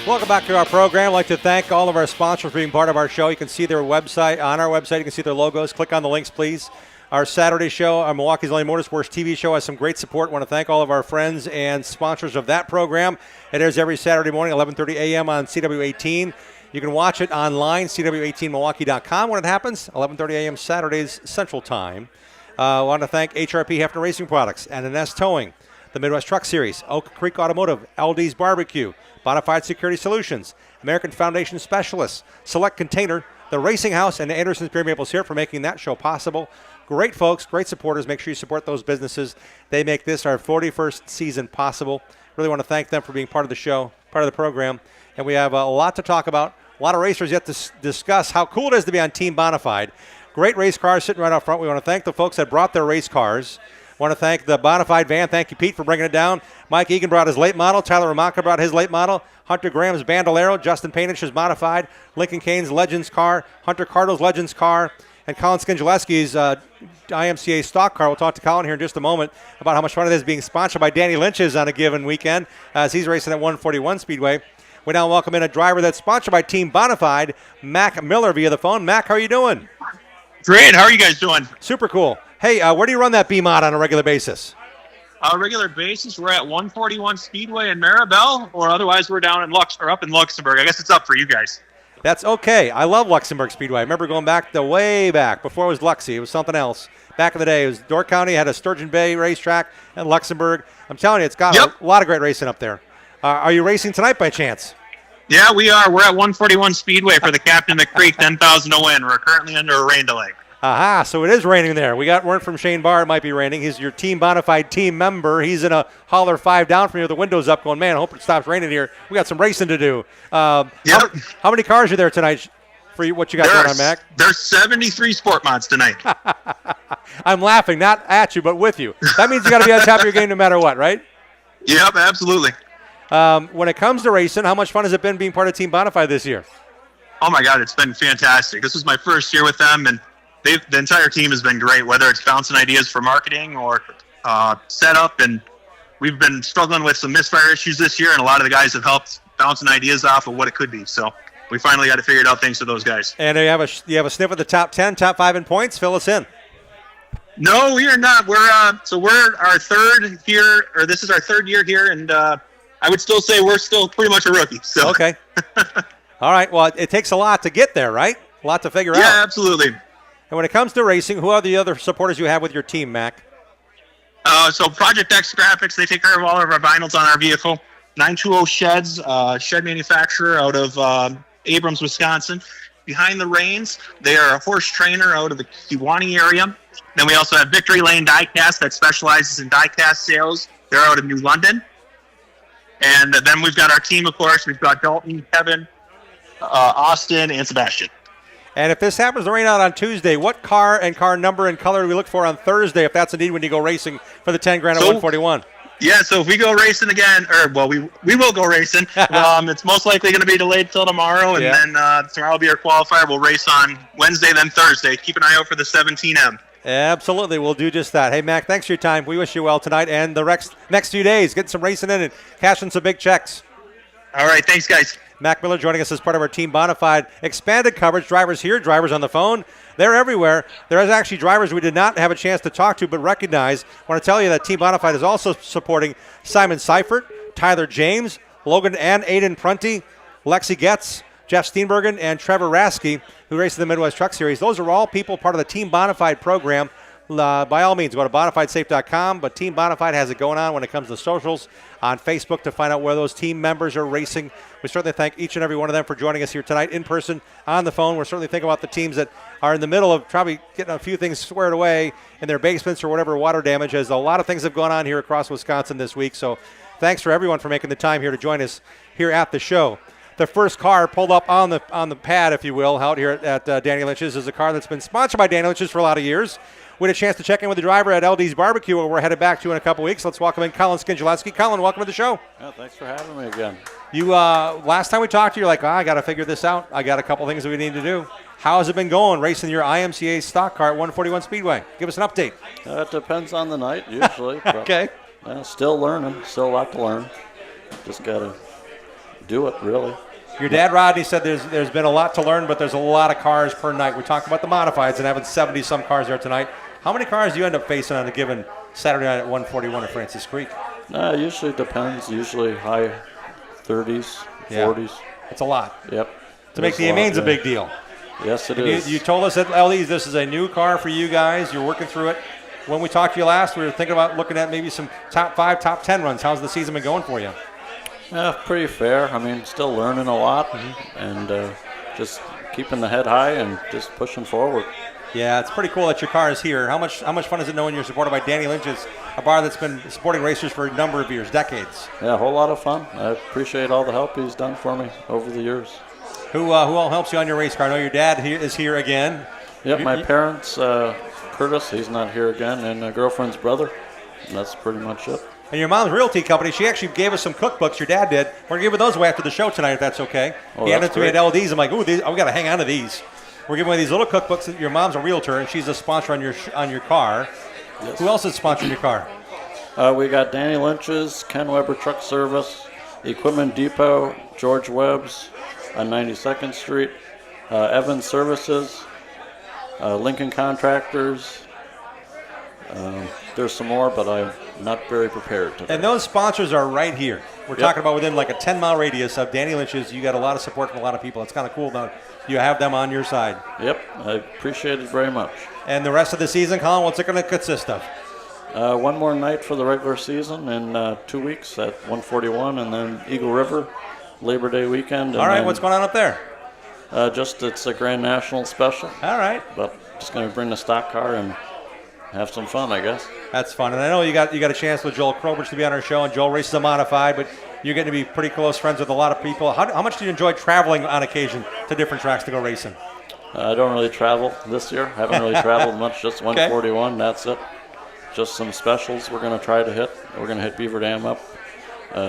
Welcome back to our program. I'd like to thank all of our sponsors for being part of our show. You can see their website. On our website, you can see their logos. Click on the links, please. Our Saturday show, our Milwaukee's Only Motorsports TV show, has some great support. I want to thank all of our friends and sponsors of that program. It airs every Saturday morning, 11:30 a.m. on CW18. You can watch it online, CW18Milwaukee.com when it happens, 11:30 a.m. Saturdays Central Time. I want to thank HRP Hefner Racing Products and NS Towing, the Midwest Truck Series, Oak Creek Automotive, LD's Barbecue, Bonafide Security Solutions, American Foundation Specialists, Select Container, the Racing House, and Anderson's Beer Maple Syrup for making that show possible. Great folks, great supporters. Make sure you support those businesses. They make this our 41st season possible. Really want to thank them for being part of the show, part of the program. And we have a lot to talk about, a lot of racers yet to discuss how cool it is to be on Team Bonafide. Great race cars sitting right out front. We want to thank the folks that brought their race cars. Want to thank the Bonafide van. Thank you, Pete, for bringing it down. Mike Egan brought his late model. Tyler Ramaka brought his late model. Hunter Graham's Bandolero. Justin Painich is modified. Lincoln Kane's Legends car. Hunter Cardle's Legends car. And Colin Skinjaleski's IMCA stock car. We'll talk to Colin here in just a moment about how much fun it is being sponsored by Danny Lynch's on a given weekend as he's racing at 141 Speedway. We now welcome in a driver that's sponsored by Team Bonafide, Mac Miller, via the phone. Mac, how are you doing? Great. How are you guys doing? Super cool. Hey, where do you run that B-Mod on a regular basis? On a regular basis, we're at 141 Speedway in Maribel, or otherwise we're down in up in Luxembourg. I guess it's up for you guys. That's okay. I love Luxembourg Speedway. I remember going back to way back before it was Luxie. It was something else. Back in the day, it was Door County, had a Sturgeon Bay racetrack, and Luxembourg. I'm telling you, it's got a lot of great racing up there. Are you racing tonight by chance? Yeah, we are. We're at 141 Speedway for the Captain of the Creek 10,000 to win. We're currently under a rain delay. Aha, so it is raining there. We got word from Shane Barr it might be raining. He's your Team Bonafide team member. He's in a holler 5 down from here. The window's up going, man, I hope it stops raining here. We got some racing to do. How many cars are there tonight for you? What you got going on, Mac? There's 73 sport mods tonight. I'm laughing, not at you, but with you. That means you got to be on top of your game no matter what, right? Yep, absolutely. When it comes to racing, how much fun has it been being part of Team Bonafide this year? Oh, my God, it's been fantastic. This is my first year with them, and the entire team has been great, whether it's bouncing ideas for marketing or setup. And we've been struggling with some misfire issues this year, and a lot of the guys have helped bouncing ideas off of what it could be. So we finally got it figured out thanks to those guys. And you have a sniff at the top 10, top 5 in points? Fill us in. No, we are not. We're our third here, or this is our third year here, and I would still say we're still pretty much a rookie. So okay. All right. Well, it takes a lot to get there, right? A lot to figure out. Yeah, absolutely. And when it comes to racing, who are the other supporters you have with your team, Mac? So Project X Graphics, they take care of all of our vinyls on our vehicle. 920 Sheds, shed manufacturer out of Abrams, Wisconsin. Behind the Reins, they are a horse trainer out of the Kewanee area. Then we also have Victory Lane Diecast that specializes in diecast sales. They're out of New London. And then we've got our team, of course. We've got Dalton, Kevin, Austin, and Sebastian. And if this happens to rain out on Tuesday, what car and car number and color do we look for on Thursday if that's indeed when you go racing for the 10 grand at 141? Yeah, so if we go racing again, we will go racing. It's most likely going to be delayed till tomorrow, and then tomorrow will be our qualifier. We'll race on Wednesday, then Thursday. Keep an eye out for the 17M. Absolutely, we'll do just that. Hey, Mac, thanks for your time. We wish you well tonight and the next few days. Get some racing in and cashing some big checks. All right, thanks, guys. Mac Miller joining us as part of our Team Bonafide expanded coverage. Drivers here, drivers on the phone. They're everywhere. There is actually drivers we did not have a chance to talk to but recognize. I want to tell you that Team Bonafide is also supporting Simon Seifert, Tyler James, Logan and Aiden Prunty, Lexi Getz, Jeff Steenbergen, and Trevor Rasky, who races the Midwest Truck Series. Those are all people part of the Team Bonafide program. by all means, go to bonafidesafe.com. But Team Bonafide has it going on when it comes to socials on Facebook to find out where those team members are racing. We certainly thank each and every one of them for joining us here tonight in person, on the phone. We're certainly thinking about the teams that are in the middle of probably getting a few things squared away in their basements or whatever water damage, as a lot of things have gone on here across Wisconsin this week. So thanks for everyone for making the time here to join us here at the show. The first car pulled up on the pad, if you will, out here at Danny Lynch's is a car that's been sponsored by Danny Lynch's for a lot of years. We had a chance to check in with the driver at LD's Barbecue, where we're headed back to in a couple weeks. Let's welcome in Colin Skinjulewski. Colin, welcome to the show. Yeah, thanks for having me again. You last time we talked to you, you're like, I got to figure this out. I got a couple things that we need to do. How has it been going racing your IMCA stock car at 141 Speedway? Give us an update. It depends on the night, usually. Okay. Still learning. Still a lot to learn. Just got to do it, really. Your dad, Rodney, said there's been a lot to learn, but there's a lot of cars per night. We talked about the modifieds and having 70-some cars there tonight. How many cars do you end up facing on a given Saturday night at 141 at Francis Creek? Usually depends. Usually high 30s, 40s. It's a lot. Yep. To make the A-Main's a big deal. Yes, it is. You told us at LD's this is a new car for you guys. You're working through it. When we talked to you last, we were thinking about looking at maybe some top 5, top 10 runs. How's the season been going for you? Pretty fair. I mean, still learning a lot and just keeping the head high and just pushing forward. Yeah, it's pretty cool that your car is here. How much fun is it knowing you're supported by Danny Lynch's, a bar that's been supporting racers for a number of years, decades? Yeah, a whole lot of fun. I appreciate all the help he's done for me over the years. Who all helps you on your race car? I know your dad is here again. Yep, my parents, Curtis, he's not here again, and a girlfriend's brother. And that's pretty much it. And your mom's realty company, she actually gave us some cookbooks. Your dad did. We're going to give those away after the show tonight, if that's okay. He handed them to me at LD's. I'm like, ooh, we got to hang on to these. We're giving away these little cookbooks. Your mom's a realtor, and she's a sponsor on your car. Yes. Who else is sponsoring your car? We got Danny Lynch's, Ken Weber Truck Service, Equipment Depot, George Webb's on 92nd Street, Evans Services, Lincoln Contractors. There's some more, but I'm not very prepared today. And those sponsors are right here. We're talking about within like a 10-mile radius of Danny Lynch's. You got a lot of support from a lot of people. It's kind of cool that you have them on your side. Yep, I appreciate it very much. And the rest of the season, Colin, what's it going to consist of? One more night for the regular season in 2 weeks at 141, and then Eagle River, Labor Day weekend. All right, what's going on up there? It's a Grand National special. All right. But just going to bring the stock car and have some fun, I guess. That's fun. And I know you got a chance with Joel Krobich to be on our show, and Joel races a modified, but you're getting to be pretty close friends with a lot of people. How much do you enjoy traveling on occasion to different tracks to go racing? I don't really travel this year. Haven't really traveled much, just 141, that's it. Just some specials we're going to try to hit. We're going to hit Beaver Dam up,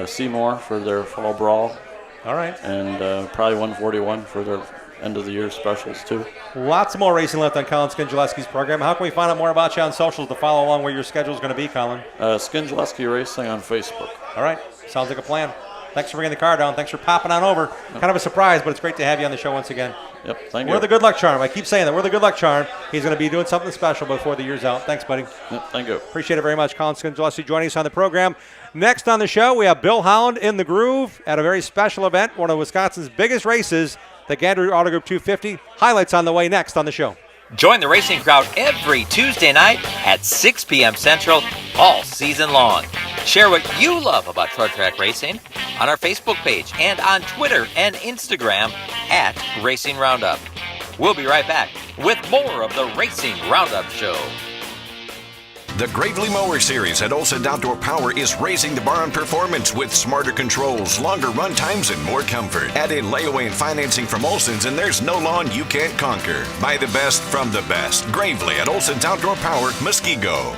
Seymour for their fall brawl. All right. And probably 141 for their end of the year specials too. Lots more racing left on Colin Skinjulewski's program. How can we find out more about you on socials to follow along where your schedule is going to be, Colin? Skinjulewski Racing on Facebook. All right. Sounds like a plan. Thanks for bringing the car down. Thanks for popping on over. Kind of a surprise, but it's great to have you on the show once again. Yep, thank you. We're the good luck charm. I keep saying that. We're the good luck charm. He's going to be doing something special before the year's out. Thanks, buddy. Yep, thank you. Appreciate it very much. Colin Skinjulewski joining us on the program. Next on the show, we have Bill Holland in the groove at a very special event, one of Wisconsin's biggest races, the Gander Auto Group 250. Highlights on the way next on the show. Join the racing crowd every Tuesday night at 6 p.m. Central all season long. Share what you love about short track racing on our Facebook page and on Twitter and Instagram at Racing Roundup. We'll be right back with more of the Racing Roundup Show. The Gravely Mower Series at Olson Outdoor Power is raising the bar on performance with smarter controls, longer run times, and more comfort. Add in layaway and financing from Olson's, and there's no lawn you can't conquer. Buy the best from the best. Gravely at Olson's Outdoor Power, Muskego.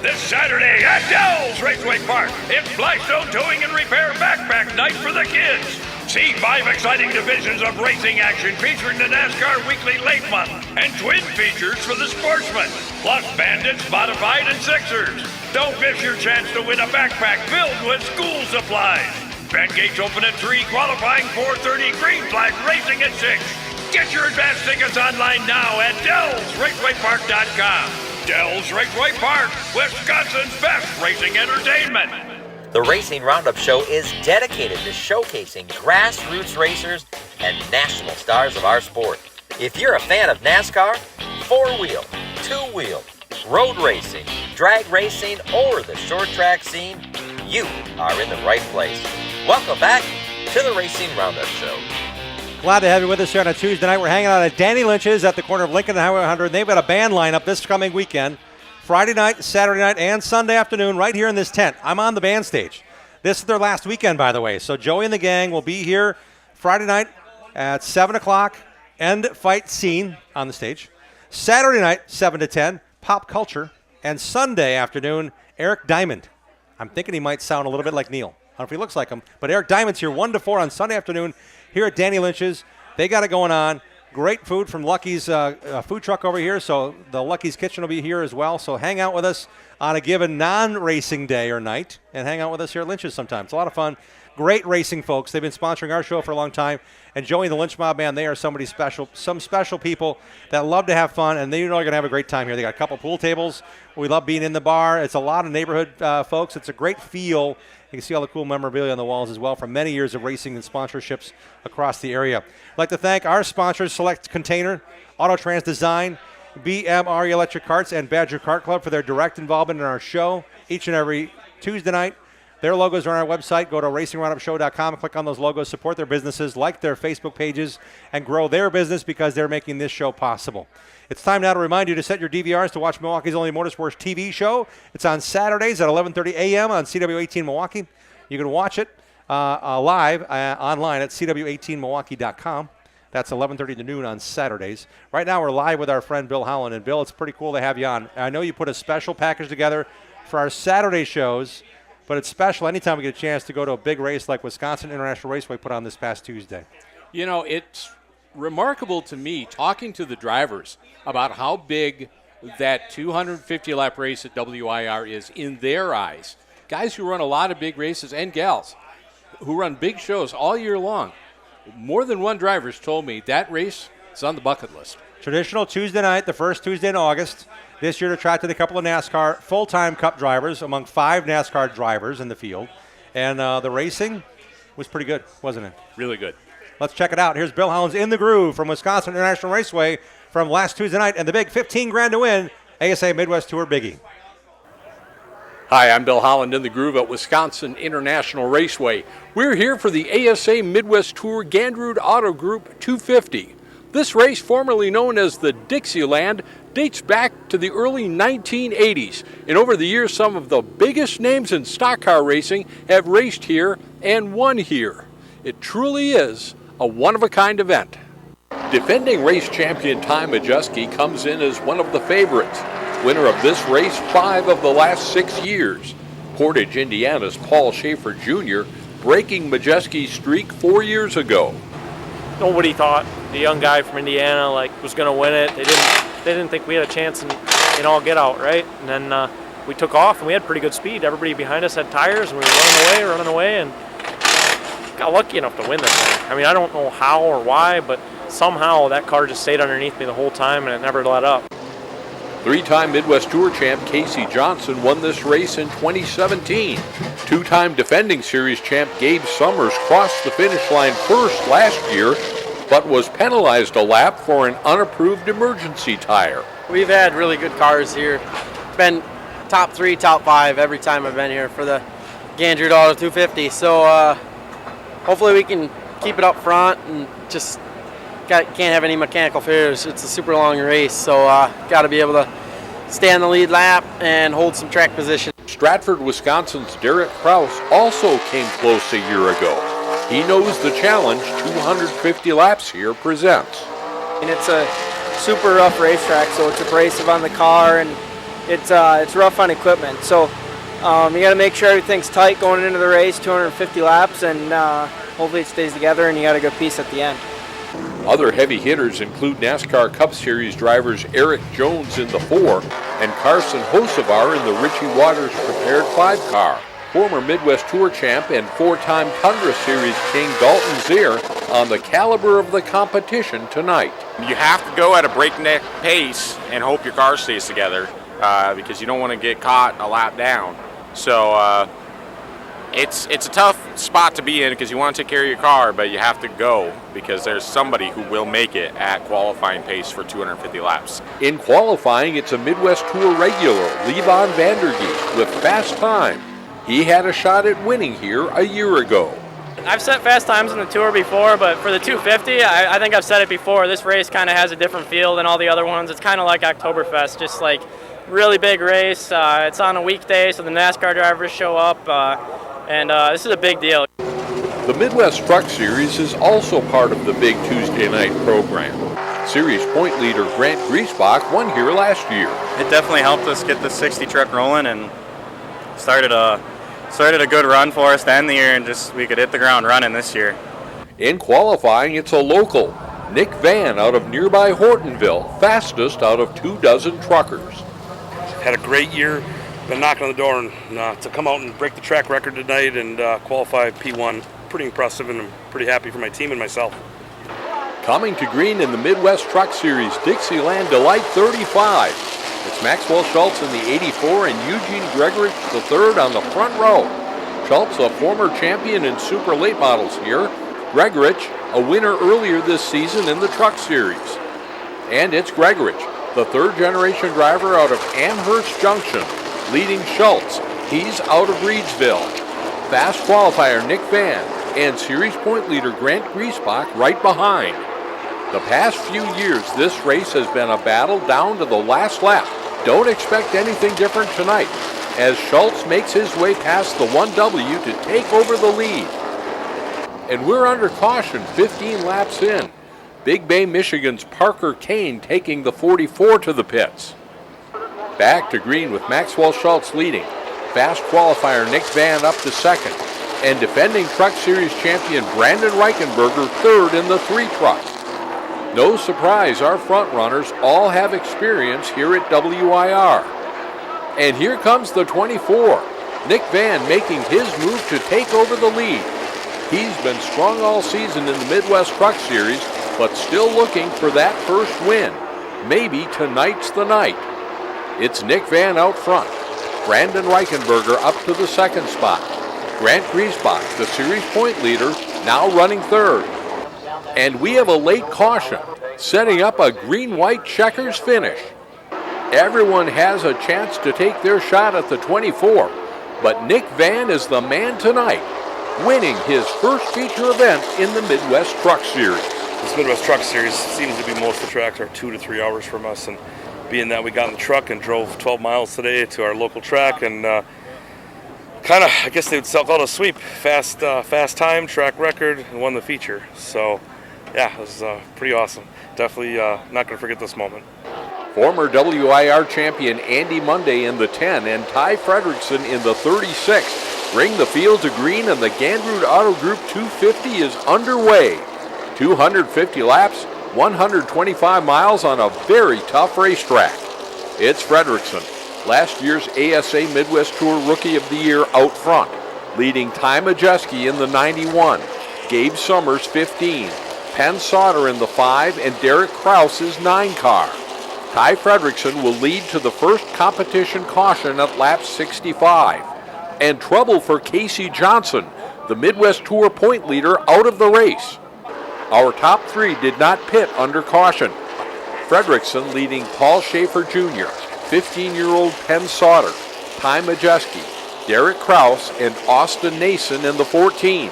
This Saturday at Dell's Raceway Park, it's Blackstone Towing and Repair Backpack Night for the kids. See 5 exciting divisions of racing action featuring the NASCAR Weekly Late Month and twin features for the sportsmen, plus Bandits, Modified, and Sixers. Don't miss your chance to win a backpack filled with school supplies. Fan gates open at 3, qualifying 4:30, green flag racing at 6. Get your advance tickets online now at DellsRacewayPark.com. Dell's Raceway Park, Wisconsin's best racing entertainment. The Racing Roundup Show is dedicated to showcasing grassroots racers and national stars of our sport. If you're a fan of NASCAR, four-wheel, two-wheel, road racing, drag racing, or the short track scene, you are in the right place. Welcome back to the Racing Roundup Show. Glad to have you with us here on a Tuesday night. We're hanging out at Danny Lynch's at the corner of Lincoln and Highway 100. They've got a band lineup this coming weekend, Friday night, Saturday night, and Sunday afternoon right here in this tent. I'm on the band stage. This is their last weekend, by the way. So Joey and the gang will be here Friday night at 7 o'clock, end fight scene on the stage. Saturday night, 7 to 10, pop culture. And Sunday afternoon, Eric Diamond. I'm thinking he might sound a little bit like Neil. I don't know if he looks like him, but Eric Diamond's here 1 to 4 on Sunday afternoon here at Danny Lynch's. They got it going on. Great food from Lucky's food truck over here, so the Lucky's Kitchen will be here as well. So hang out with us on a given non-racing day or night and hang out with us here at Lynch's sometime. It's a lot of fun. Great racing folks. They've been sponsoring our show for a long time. And Joey and the Lynch Mob Band, they are somebody special, some special people that love to have fun, and they know they're going to have a great time here. They got a couple pool tables. We love being in the bar. It's a lot of neighborhood folks. It's a great feel. You can see all the cool memorabilia on the walls as well from many years of racing and sponsorships across the area. I'd like to thank our sponsors, Select Container, Auto Trans Design, BMR Electric Carts, and Badger Kart Club for their direct involvement in our show each and every Tuesday night. Their logos are on our website. Go to RacingRoundupShow.com, click on those logos, support their businesses, like their Facebook pages, and grow their business because they're making this show possible. It's time now to remind you to set your DVRs to watch Milwaukee's only motorsports TV show. It's on Saturdays at 11:30 a.m. on CW18 Milwaukee. You can watch it live online at CW18Milwaukee.com. That's 11:30 to noon on Saturdays. Right now we're live with our friend Bill Holland. And Bill, it's pretty cool to have you on. I know you put a special package together for our Saturday shows, but it's special anytime we get a chance to go to a big race like Wisconsin International Raceway put on this past Tuesday. You know, it's remarkable to me talking to the drivers about how big that 250-lap race at WIR is in their eyes. Guys who run a lot of big races and gals who run big shows all year long. More than one driver's told me that race is on the bucket list. Traditional Tuesday night, the first Tuesday in August. This year it attracted a couple of NASCAR full-time Cup drivers among 5 NASCAR drivers in the field. And the racing was pretty good, wasn't it? Really good. Let's check it out. Here's Bill Holland's In the Groove from Wisconsin International Raceway from last Tuesday night and the big $15,000 to win ASA Midwest Tour Biggie. Hi, I'm Bill Holland in the Groove at Wisconsin International Raceway. We're here for the ASA Midwest Tour Gandrud Auto Group 250. This race, formerly known as the Dixieland, dates back to the early 1980s. And over the years, some of the biggest names in stock car racing have raced here and won here. It truly is a one-of-a-kind event. Defending race champion Ty Majeski comes in as one of the favorites. Winner of this race 5 of the last 6 years. Portage, Indiana's Paul Schaefer Jr. breaking Majeski's streak 4 years ago. Nobody thought the young guy from Indiana was going to win it. They didn't think we had a chance in all get out, right? And then we took off and we had pretty good speed. Everybody behind us had tires and we were running away, and got lucky enough to win this thing. I mean, I don't know how or why, but somehow that car just stayed underneath me the whole time and it never let up. 3-time Midwest Tour champ Casey Johnson won this race in 2017. 2-time defending series champ Gabe Summers crossed the finish line first last year, but was penalized a lap for an unapproved emergency tire. We've had really good cars here. Been top 3, top 5 every time I've been here for the Gandrud Auto 250. So hopefully we can keep it up front and just can't have any mechanical failures. It's a super long race, so got to be able to stay on the lead lap and hold some track position. Stratford, Wisconsin's Derek Kraus also came close a year ago. He knows the challenge 250 laps here presents. And it's a super rough racetrack, so it's abrasive on the car and it's rough on equipment. So you got to make sure everything's tight going into the race, 250 laps, and hopefully it stays together and you got a good piece at the end. Other heavy hitters include NASCAR Cup Series drivers Eric Jones in the 4 and Carson Hocevar in the Richie Waters Prepared 5 car. Former Midwest Tour champ and 4-time Tundra Series king Dalton Zier on the caliber of the competition tonight. You have to go at a breakneck pace and hope your car stays together because you don't want to get caught a lap down. So it's a tough spot to be in because you want to take care of your car, but you have to go because there's somebody who will make it at qualifying pace for 250 laps. In qualifying, it's a Midwest Tour regular, Levon Vandergeest, with fast time. He had a shot at winning here a year ago. I've set fast times in the Tour before, but for the 250, I think I've said it before, this race kind of has a different feel than all the other ones. It's kind of like Oktoberfest, just like really big race. It's on a weekday, so the NASCAR drivers show up, and this is a big deal. The Midwest Truck Series is also part of the big Tuesday night program. Series point leader Grant Griesbach won here last year. It definitely helped us get the 60 truck rolling and started a good run for us to end the year, and just we could hit the ground running this year. In qualifying, it's a local, Nick Van out of nearby Hortonville, fastest out of 24 truckers. Had a great year, been knocking on the door, and to come out and break the track record tonight and qualify P1, pretty impressive, and I'm pretty happy for my team and myself. Coming to green in the Midwest Truck Series, Dixieland Delight 35. It's Maxwell Schultz in the 84 and Eugene Gregorich III on the front row. Schultz, a former champion in super late models here. Gregorich, a winner earlier this season in the Truck Series. And it's Gregorich, the third generation driver out of Amherst Junction, leading Schultz. He's out of Reedsville. Fast qualifier Nick Van and series point leader Grant Griesbach right behind. The past few years, this race has been a battle down to the last lap. Don't expect anything different tonight, as Schultz makes his way past the 1W to take over the lead. And we're under caution 15 laps in. Big Bay, Michigan's Parker Kane taking the 44 to the pits. Back to green with Maxwell Schultz leading. Fast qualifier Nick Van up to second. And defending Truck Series champion Brandon Reichenberger third in the 3 truck. No surprise, our front runners all have experience here at WIR. And here comes the 24. Nick Van making his move to take over the lead. He's been strong all season in the Midwest Truck Series, but still looking for that first win. Maybe tonight's the night. It's Nick Van out front. Brandon Reichenberger up to the second spot. Grant Griesbach, the series point leader, now running third. And we have a late caution, setting up a green-white checkers finish. Everyone has a chance to take their shot at the 24, but Nick Van is the man tonight, winning his first feature event in the Midwest Truck Series. This Midwest Truck Series seems to be most of the tracks are 2 to 3 hours from us, and being that we got in the truck and drove 12 miles today to our local track, and kind of, I guess they would call it a sweep, fast time, track record, and won the feature. So yeah, it was pretty awesome. Definitely not going to forget this moment. Former WIR champion Andy Monday in the 10 and Ty Fredrickson in the 36 bring the field to green, and the Gandrud Auto Group 250 is underway. 250 laps, 125 miles on a very tough racetrack. It's Fredrickson, last year's ASA Midwest Tour Rookie of the Year out front, leading Ty Majeski in the 91, Gabe Summers 15, Penn Sauter in the 5, and Derek Krause's 9 car. Ty Fredrickson will lead to the first competition caution at lap 65. And trouble for Casey Johnson, the Midwest Tour point leader, out of the race. Our top 3 did not pit under caution. Fredrickson leading Paul Schaefer Jr., 15-year-old Penn Sauter, Ty Majeski, Derek Krause, and Austin Nason in the 14.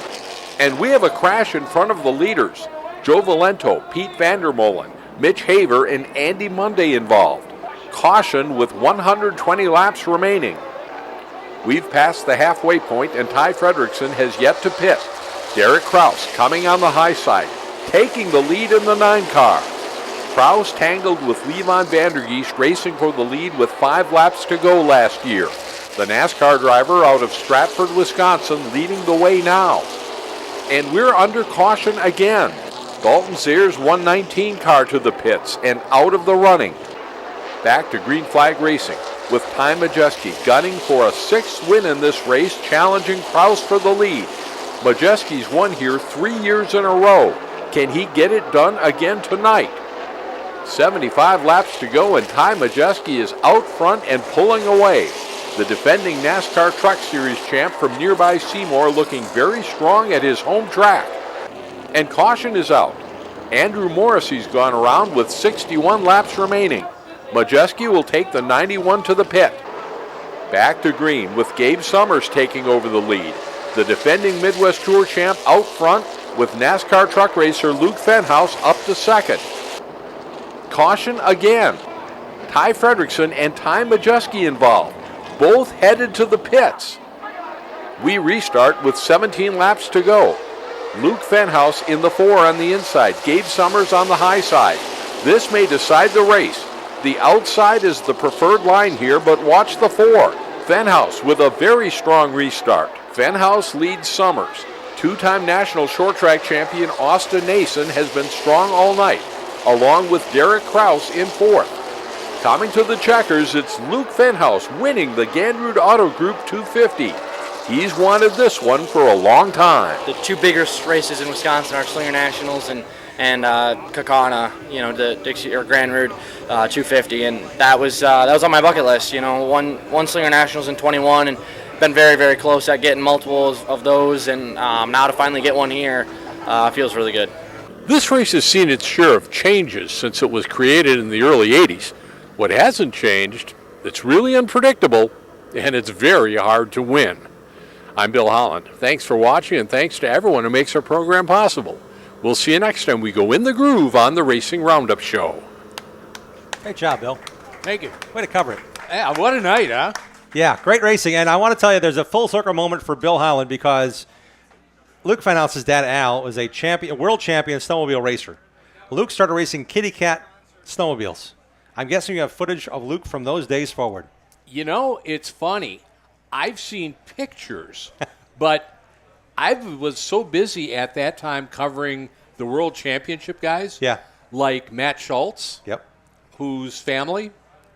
And we have a crash in front of the leaders. Joe Valento, Pete Vandermolen, Mitch Haver, and Andy Monday involved. Caution with 120 laps remaining. We've passed the halfway point, and Ty Fredrickson has yet to pit. Derek Krause coming on the high side, taking the lead in the 9 car. Krause tangled with Levon Vandergeest racing for the lead with 5 laps to go last year. The NASCAR driver out of Stratford, Wisconsin, leading the way now. And we're under caution again. Dalton Sayers' 119 car to the pits and out of the running. Back to green flag racing with Ty Majeski gunning for a 6th win in this race, challenging Krause for the lead. Majeski's won here 3 years in a row. Can he get it done again tonight? 75 laps to go, and Ty Majeski is out front and pulling away. The defending NASCAR Truck Series champ from nearby Seymour looking very strong at his home track. And caution is out. Andrew Morrissey's gone around with 61 laps remaining. Majeski will take the 91 to the pit. Back to green with Gabe Summers taking over the lead. The defending Midwest Tour champ out front with NASCAR truck racer Luke Fenhouse up to second. Caution again. Ty Fredrickson and Ty Majeski involved, both headed to the pits. We restart with 17 laps to go. Luke Fenhouse in the 4 on the inside, Gabe Summers on the high side. This may decide the race. The outside is the preferred line here, but watch the 4. Fenhouse with a very strong restart. Fenhouse leads Summers. Two-time national short track champion Austin Nason has been strong all night, along with Derek Kraus in 4th. Coming to the checkers, it's Luke Fenhouse winning the Gandrud Auto Group 250. He's wanted this one for a long time. The two biggest races in Wisconsin are Slinger Nationals and Kaukauna, the Dixie or Grand Route 250, and that was on my bucket list. One Slinger Nationals in 21, and been very, very close at getting multiples of those, and now to finally get one here feels really good. This race has seen its share of changes since it was created in the early 80s. What hasn't changed, it's really unpredictable, and it's very hard to win. I'm Bill Holland. Thanks for watching, and thanks to everyone who makes our program possible. We'll see you next time we go in the groove on the Racing Roundup Show. Great job, Bill. Thank you. Way to cover it. Yeah, what a night, huh? Yeah, great racing. And I want to tell you, there's a full circle moment for Bill Holland because Luke Fenhouse's dad, Al, was a world champion snowmobile racer. Luke started racing kitty cat snowmobiles. I'm guessing you have footage of Luke from those days forward. It's funny. I've seen pictures, but I was so busy at that time covering the World Championship guys. Yeah. Like Matt Schultz. Yep. Whose family,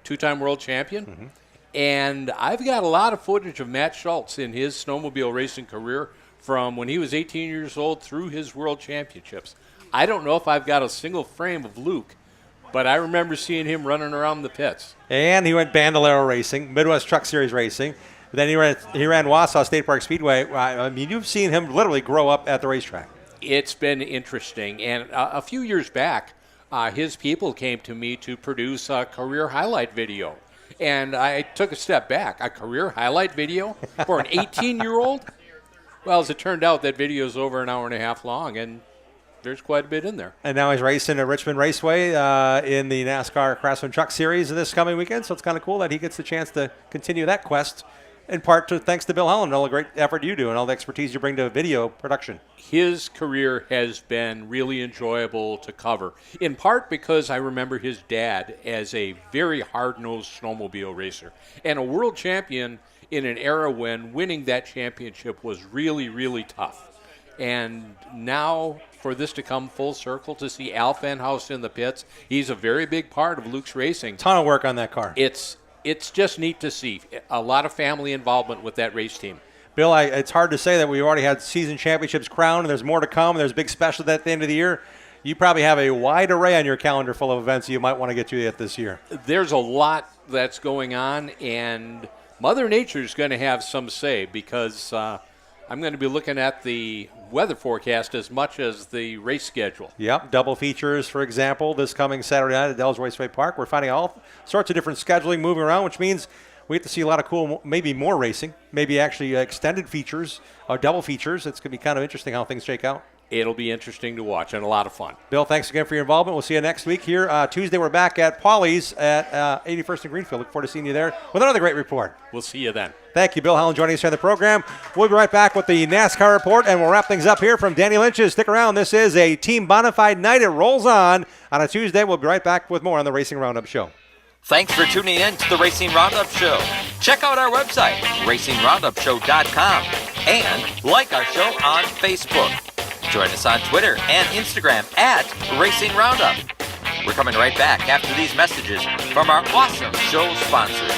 two-time world champion. Mm-hmm. And I've got a lot of footage of Matt Schultz in his snowmobile racing career from when he was 18 years old through his world championships. I don't know if I've got a single frame of Luke, but I remember seeing him running around the pits. And he went Bandolero racing, Midwest Truck Series racing. Then he ran Wausau State Park Speedway. I mean, you've seen him literally grow up at the racetrack. It's been interesting. And a few years back, his people came to me to produce a career highlight video. And I took a step back. A career highlight video for an 18-year-old? Well, as it turned out, that video is over an hour and a half long, and there's quite a bit in there. And now he's racing at Richmond Raceway in the NASCAR Craftsman Truck Series this coming weekend. So it's kind of cool that he gets the chance to continue that quest, in part thanks to Bill Holland and all the great effort you do and all the expertise you bring to video production. His career has been really enjoyable to cover, in part because I remember his dad as a very hard-nosed snowmobile racer and a world champion in an era when winning that championship was really, really tough. And now for this to come full circle, to see Al Fenhouse in the pits, he's a very big part of Luke's racing. Ton of work on that car. It's just neat to see. A lot of family involvement with that race team. Bill, it's hard to say that we've already had season championships crowned, and there's more to come, and there's big specials at the end of the year. You probably have a wide array on your calendar full of events you might want to get to yet this year. There's a lot that's going on, and Mother Nature's going to have some say because I'm going to be looking at the weather forecast as much as the race schedule. Yep, double features, for example, this coming Saturday night at Dells Raceway Park. We're finding all sorts of different scheduling moving around, which means we get to see a lot of cool, maybe more racing, maybe actually extended features or double features. It's going to be kind of interesting how things shake out. It'll be interesting to watch and a lot of fun. Bill, thanks again for your involvement. We'll see you next week here. Tuesday, we're back at Paulie's at 81st and Greenfield. Look forward to seeing you there with another great report. We'll see you then. Thank you, Bill Holland, joining us here on the program. We'll be right back with the NASCAR report, and we'll wrap things up here from Danny Lynch's. Stick around. This is a team bona fide night. It rolls on a Tuesday. We'll be right back with more on the Racing Roundup Show. Thanks for tuning in to the Racing Roundup Show. Check out our website, racingroundupshow.com, and like our show on Facebook. Join us on Twitter and Instagram at Racing Roundup. We're coming right back after these messages from our awesome show sponsors.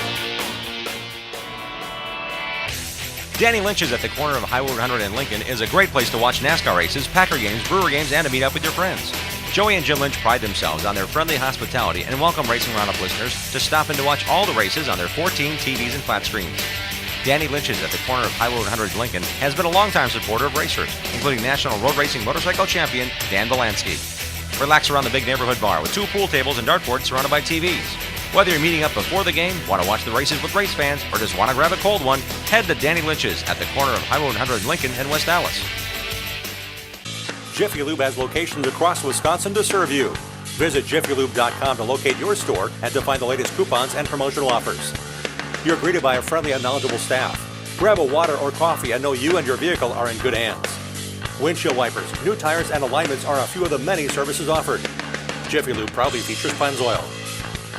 Danny Lynch's at the corner of Highway 100 and Lincoln is a great place to watch NASCAR races, Packer games, Brewer games, and to meet up with your friends. Joey and Jim Lynch pride themselves on their friendly hospitality and welcome Racing Roundup listeners to stop in to watch all the races on their 14 TVs and flat screens. Danny Lynch's at the corner of Highway 100 Lincoln has been a longtime supporter of racers, including National Road Racing Motorcycle Champion Dan Belansky. Relax around the big neighborhood bar with 2 pool tables and dartboards surrounded by TVs. Whether you're meeting up before the game, want to watch the races with race fans, or just want to grab a cold one, head to Danny Lynch's at the corner of Highway 100 Lincoln and West Dallas. Jiffy Lube has locations across Wisconsin to serve you. Visit jiffylube.com to locate your store and to find the latest coupons and promotional offers. You're greeted by a friendly and knowledgeable staff. Grab a water or coffee and know you and your vehicle are in good hands. Windshield wipers, new tires, and alignments are a few of the many services offered. Jiffy Lube proudly features Pennzoil.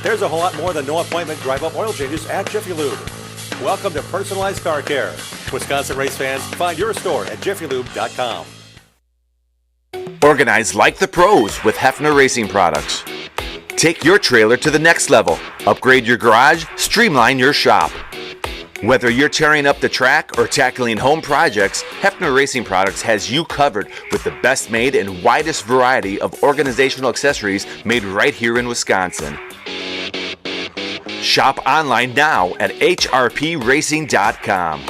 There's a whole lot more than no appointment drive-up oil changes at Jiffy Lube. Welcome to personalized car care. Wisconsin race fans, find your store at jiffylube.com. Organize like the pros with Hefner Racing Products. Take your trailer to the next level. Upgrade your garage, streamline your shop. Whether you're tearing up the track or tackling home projects, Hefner Racing Products has you covered with the best made and widest variety of organizational accessories made right here in Wisconsin. Shop online now at hrpracing.com.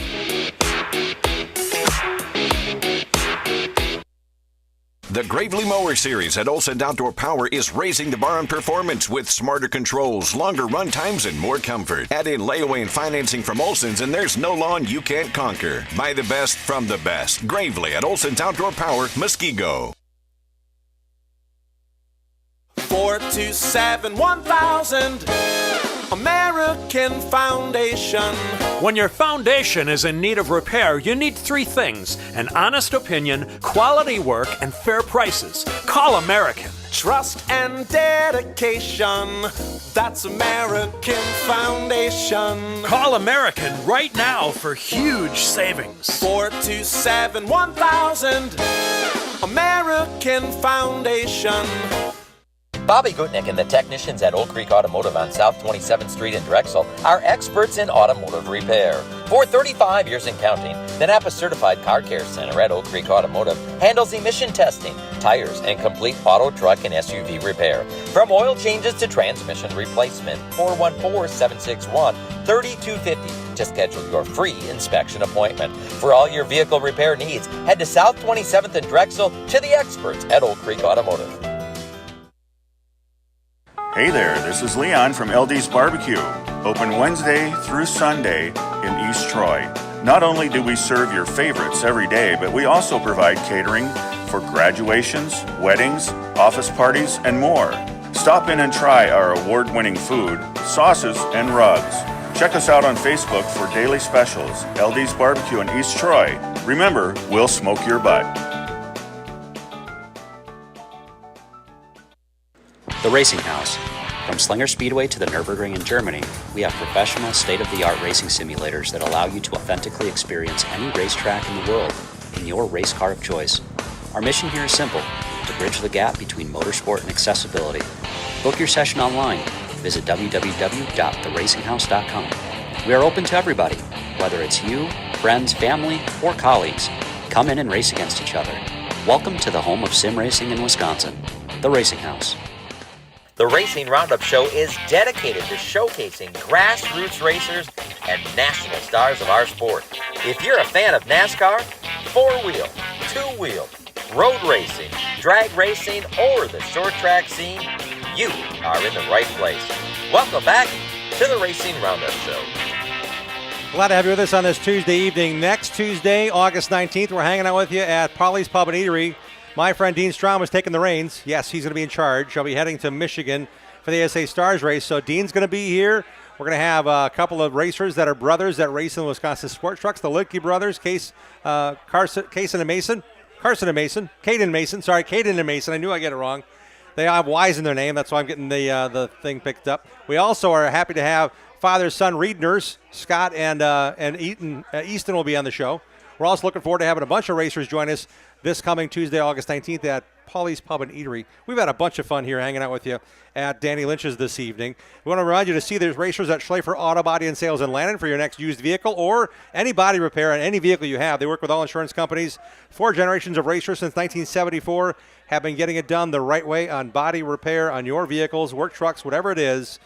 The Gravely Mower Series at Olson Outdoor Power is raising the bar on performance with smarter controls, longer run times, and more comfort. Add in layaway and financing from Olson's, and there's no lawn you can't conquer. Buy the best from the best. Gravely at Olson's Outdoor Power, Muskego. 427-1000 American Foundation. When your foundation is in need of repair, you need 3 things: an honest opinion, quality work, and fair prices. Call American. Trust and dedication. That's American Foundation. Call American right now for huge savings. 427-1000 American Foundation. Bobby Gutnick and the technicians at Oak Creek Automotive on South 27th Street in Drexel are experts in automotive repair. For 35 years and counting, the Napa Certified Car Care Center at Oak Creek Automotive handles emission testing, tires, and complete auto, truck, and SUV repair. From oil changes to transmission replacement. 414-761-3250 to schedule your free inspection appointment. For all your vehicle repair needs, head to South 27th and Drexel to the experts at Oak Creek Automotive. Hey there, this is Leon from LD's Barbecue, open Wednesday through Sunday in East Troy. Not only do we serve your favorites every day, but we also provide catering for graduations, weddings, office parties, and more. Stop in and try our award-winning food, sauces, and rubs. Check us out on Facebook for daily specials. LD's Barbecue in East Troy. Remember, we'll smoke your butt. The Racing House. From Slinger Speedway to the Nürburgring in Germany, we have professional, state-of-the-art racing simulators that allow you to authentically experience any racetrack in the world in your race car of choice. Our mission here is simple: to bridge the gap between motorsport and accessibility. Book your session online. Visit www.theracinghouse.com. We are open to everybody, whether it's you, friends, family, or colleagues. Come in and race against each other. Welcome to the home of sim racing in Wisconsin, The Racing House. The Racing Roundup Show is dedicated to showcasing grassroots racers and national stars of our sport. If you're a fan of NASCAR, four-wheel, two-wheel, road racing, drag racing, or the short track scene, you are in the right place. Welcome back to the Racing Roundup Show. Glad to have you with us on this Tuesday evening. Next Tuesday, August 19th, we're hanging out with you at Polly's Pub and Eatery. My friend Dean Strom is taking the reins. Yes, he's going to be in charge. I'll be heading to Michigan for the SA Stars race. So Dean's going to be here. We're going to have a couple of racers that are brothers that race in the Wisconsin Sport Trucks. The Lidke brothers, Caden and Mason. I knew I get it wrong. They have Y's in their name. That's why I'm getting the thing picked up. We also are happy to have father-son Reedners. Scott and Easton will be on the show. We're also looking forward to having a bunch of racers join us this coming Tuesday, August 19th at Paulie's Pub and Eatery. We've had a bunch of fun here hanging out with you at Danny Lynch's this evening. We want to remind you to see there's racers at Schleifer Auto Body and Sales in Landon for your next used vehicle or any body repair on any vehicle you have. They work with all insurance companies. 4 generations of racers since 1974 have been getting it done the right way on body repair on your vehicles, work trucks, whatever it is.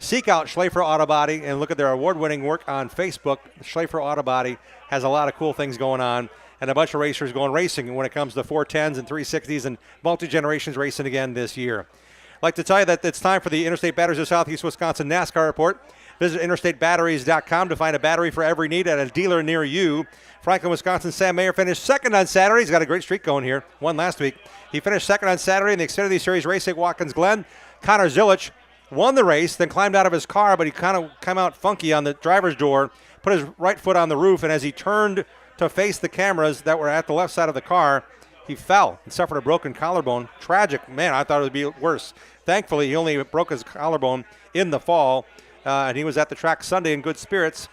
Seek out Schleifer Auto Body and look at their award-winning work on Facebook. Schleifer Auto Body has a lot of cool things going on and a bunch of racers going racing when it comes to 410s and 360s and multi-generations racing again this year. I'd like to tell you that it's time for the Interstate Batteries of Southeast Wisconsin NASCAR report. Visit interstatebatteries.com to find a battery for every need at a dealer near you. Franklin, Wisconsin, Sam Mayer finished second on Saturday. He's got a great streak going here. Won last week. He finished second on Saturday in the Xfinity Series race at Watkins Glen. Connor Zilich won the race, then climbed out of his car, but he kind of came out funky on the driver's door, put his right foot on the roof, and as he turned to face the cameras that were at the left side of the car, he fell and suffered a broken collarbone. Tragic. Man, I thought it would be worse. Thankfully, he only broke his collarbone in the fall, and he was at the track Sunday in good spirits.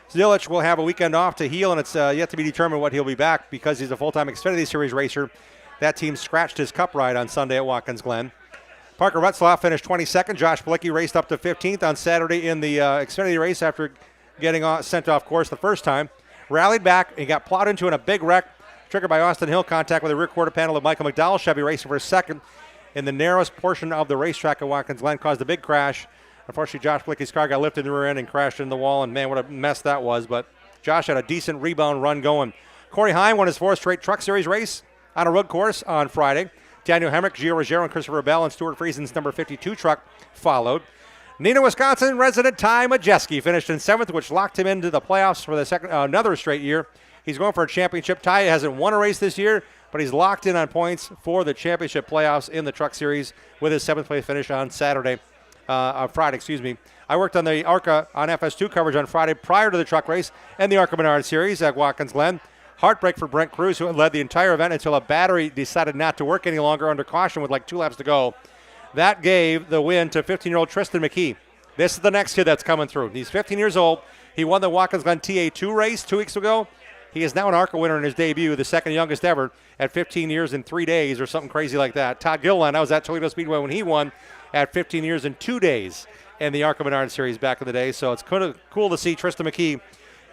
Zilich will have a weekend off to heal, and it's yet to be determined what he'll be back because he's a full-time Xfinity Series racer. That team scratched his cup ride on Sunday at Watkins Glen. Parker Retzlaff finished 22nd. Josh Bilicki raced up to 15th on Saturday in the Xfinity race after getting sent off course the first time. Rallied back and got plowed into in a big wreck, triggered by Austin Hill contact with the rear quarter panel of Michael McDowell Chevy racing for second in the narrowest portion of the racetrack at Watkins Glen. Caused a big crash. Unfortunately, Josh Bilicki's car got lifted in the rear end and crashed into the wall, and man, what a mess that was. But Josh had a decent rebound run going. Corey Heim won his 4th straight Truck Series race on a road course on Friday. Daniel Hemrick, Gio Ruggiero, and Christopher Bell and Stuart Friesen's number 52 truck followed. Neenah, Wisconsin resident Ty Majeski finished in 7th, which locked him into the playoffs for the second another straight year. He's going for a championship. Ty hasn't won a race this year, but he's locked in on points for the championship playoffs in the Truck Series with his 7th place finish on Friday. I worked on the ARCA on FS2 coverage on Friday prior to the truck race and the ARCA Menard Series at Watkins Glen. Heartbreak for Brent Cruz, who had led the entire event until a battery decided not to work any longer under caution with like 2 laps to go. That gave the win to 15-year-old Tristan McKee. This is the next kid that's coming through. He's 15 years old. He won the Watkins Glen TA2 race 2 weeks ago. He is now an ARCA winner in his debut, the second youngest ever at 15 years and 3 days or something crazy like that. Todd Gilliland, I was at Toledo Speedway when he won at 15 years and 2 days in the ARCA Menard Series back in the day. So it's kind of cool to see Tristan McKee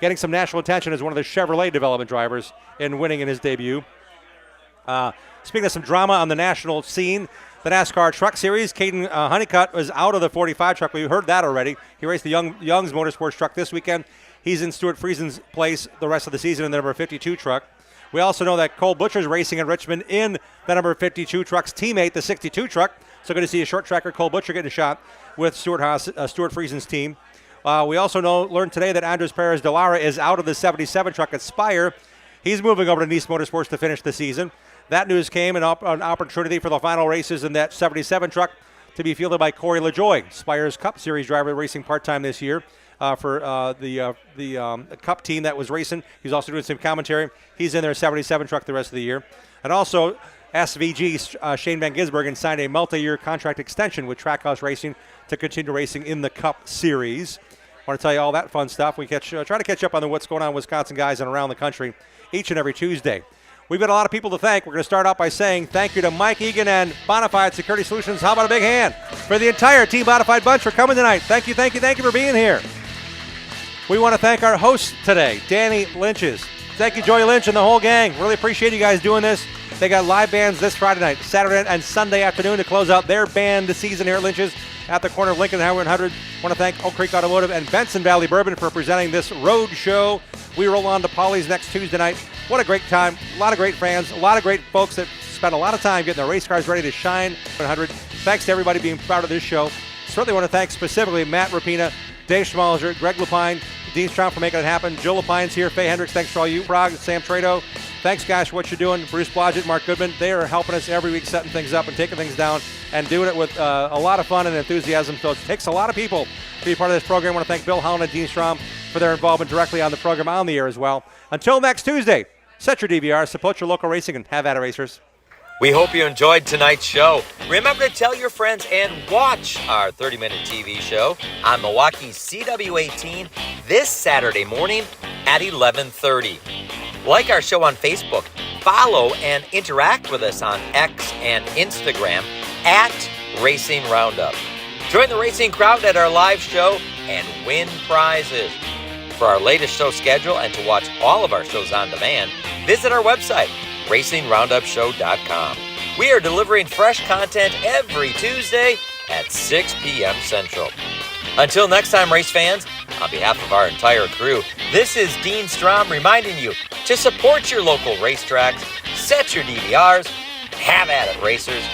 getting some national attention as one of the Chevrolet development drivers and winning in his debut. Speaking of some drama on the national scene, the NASCAR Truck Series, Caden Honeycutt was out of the 45 truck. We heard that already. He raced the Young's Motorsports truck this weekend. He's in Stuart Friesen's place the rest of the season in the number 52 truck. We also know that Cole Butcher's racing in Richmond in the number 52 truck's teammate, the 62 truck. So good to see a short tracker, Cole Butcher, getting a shot with Stuart Friesen's team. We also learned today that Andres Perez de Lara is out of the 77 truck at Spire. He's moving over to Nice Motorsports to finish the season. That news came an opportunity for the final races in that 77 truck to be fielded by Corey LaJoy, Spire's Cup Series driver, racing part-time this year for the Cup team that was racing. He's also doing some commentary. He's in their 77 truck the rest of the year. And also, SVG Shane Van Gisbergen signed a multi-year contract extension with Trackhouse Racing to continue racing in the Cup Series. I want to tell you all that fun stuff. We try to catch up on what's going on with Wisconsin guys and around the country each and every Tuesday. We've got a lot of people to thank. We're going to start out by saying thank you to Mike Egan and Bonafide Security Solutions. How about a big hand for the entire Team Bonafide bunch for coming tonight? Thank you for being here. We want to thank our hosts today, Danny Lynch's. Thank you, Joey Lynch and the whole gang. Really appreciate you guys doing this. They got live bands this Friday night, Saturday and Sunday afternoon to close out their band season here at Lynch's at the corner of Lincoln and Highway 100. I want to thank Oak Creek Automotive and Benson Valley Bourbon for presenting this road show. We roll on to Paulie's next Tuesday night. What a great time. A lot of great fans, a lot of great folks that spent a lot of time getting their race cars ready to shine. 100. Thanks to everybody being proud of this show. Certainly want to thank specifically Matt Rapina, Dave Schmalinger, Greg Lapine, Dean Strom for making it happen. Joe Lapine's here. Faye Hendricks, thanks for all you. Prague, Sam Trado. Thanks, guys, for what you're doing. Bruce Blodgett, Mark Goodman. They are helping us every week setting things up and taking things down and doing it with a lot of fun and enthusiasm. So it takes a lot of people to be part of this program. I want to thank Bill Holland and Dean Strom for their involvement directly on the program on the air as well. Until next Tuesday, set your DVR, support your local racing, and have at it, racers. We hope you enjoyed tonight's show. Remember to tell your friends and watch our 30-minute TV show on Milwaukee's CW18 this Saturday morning at 11:30. Like our show on Facebook, follow and interact with us on X and Instagram at Racing Roundup. Join the racing crowd at our live show and win prizes. For our latest show schedule and to watch all of our shows on demand, visit our website, racingroundupshow.com. We are delivering fresh content every Tuesday at 6 p.m. Central. Until next time, race fans, on behalf of our entire crew, this is Dean Strom reminding you to support your local racetracks, set your DVRs, have at it, racers,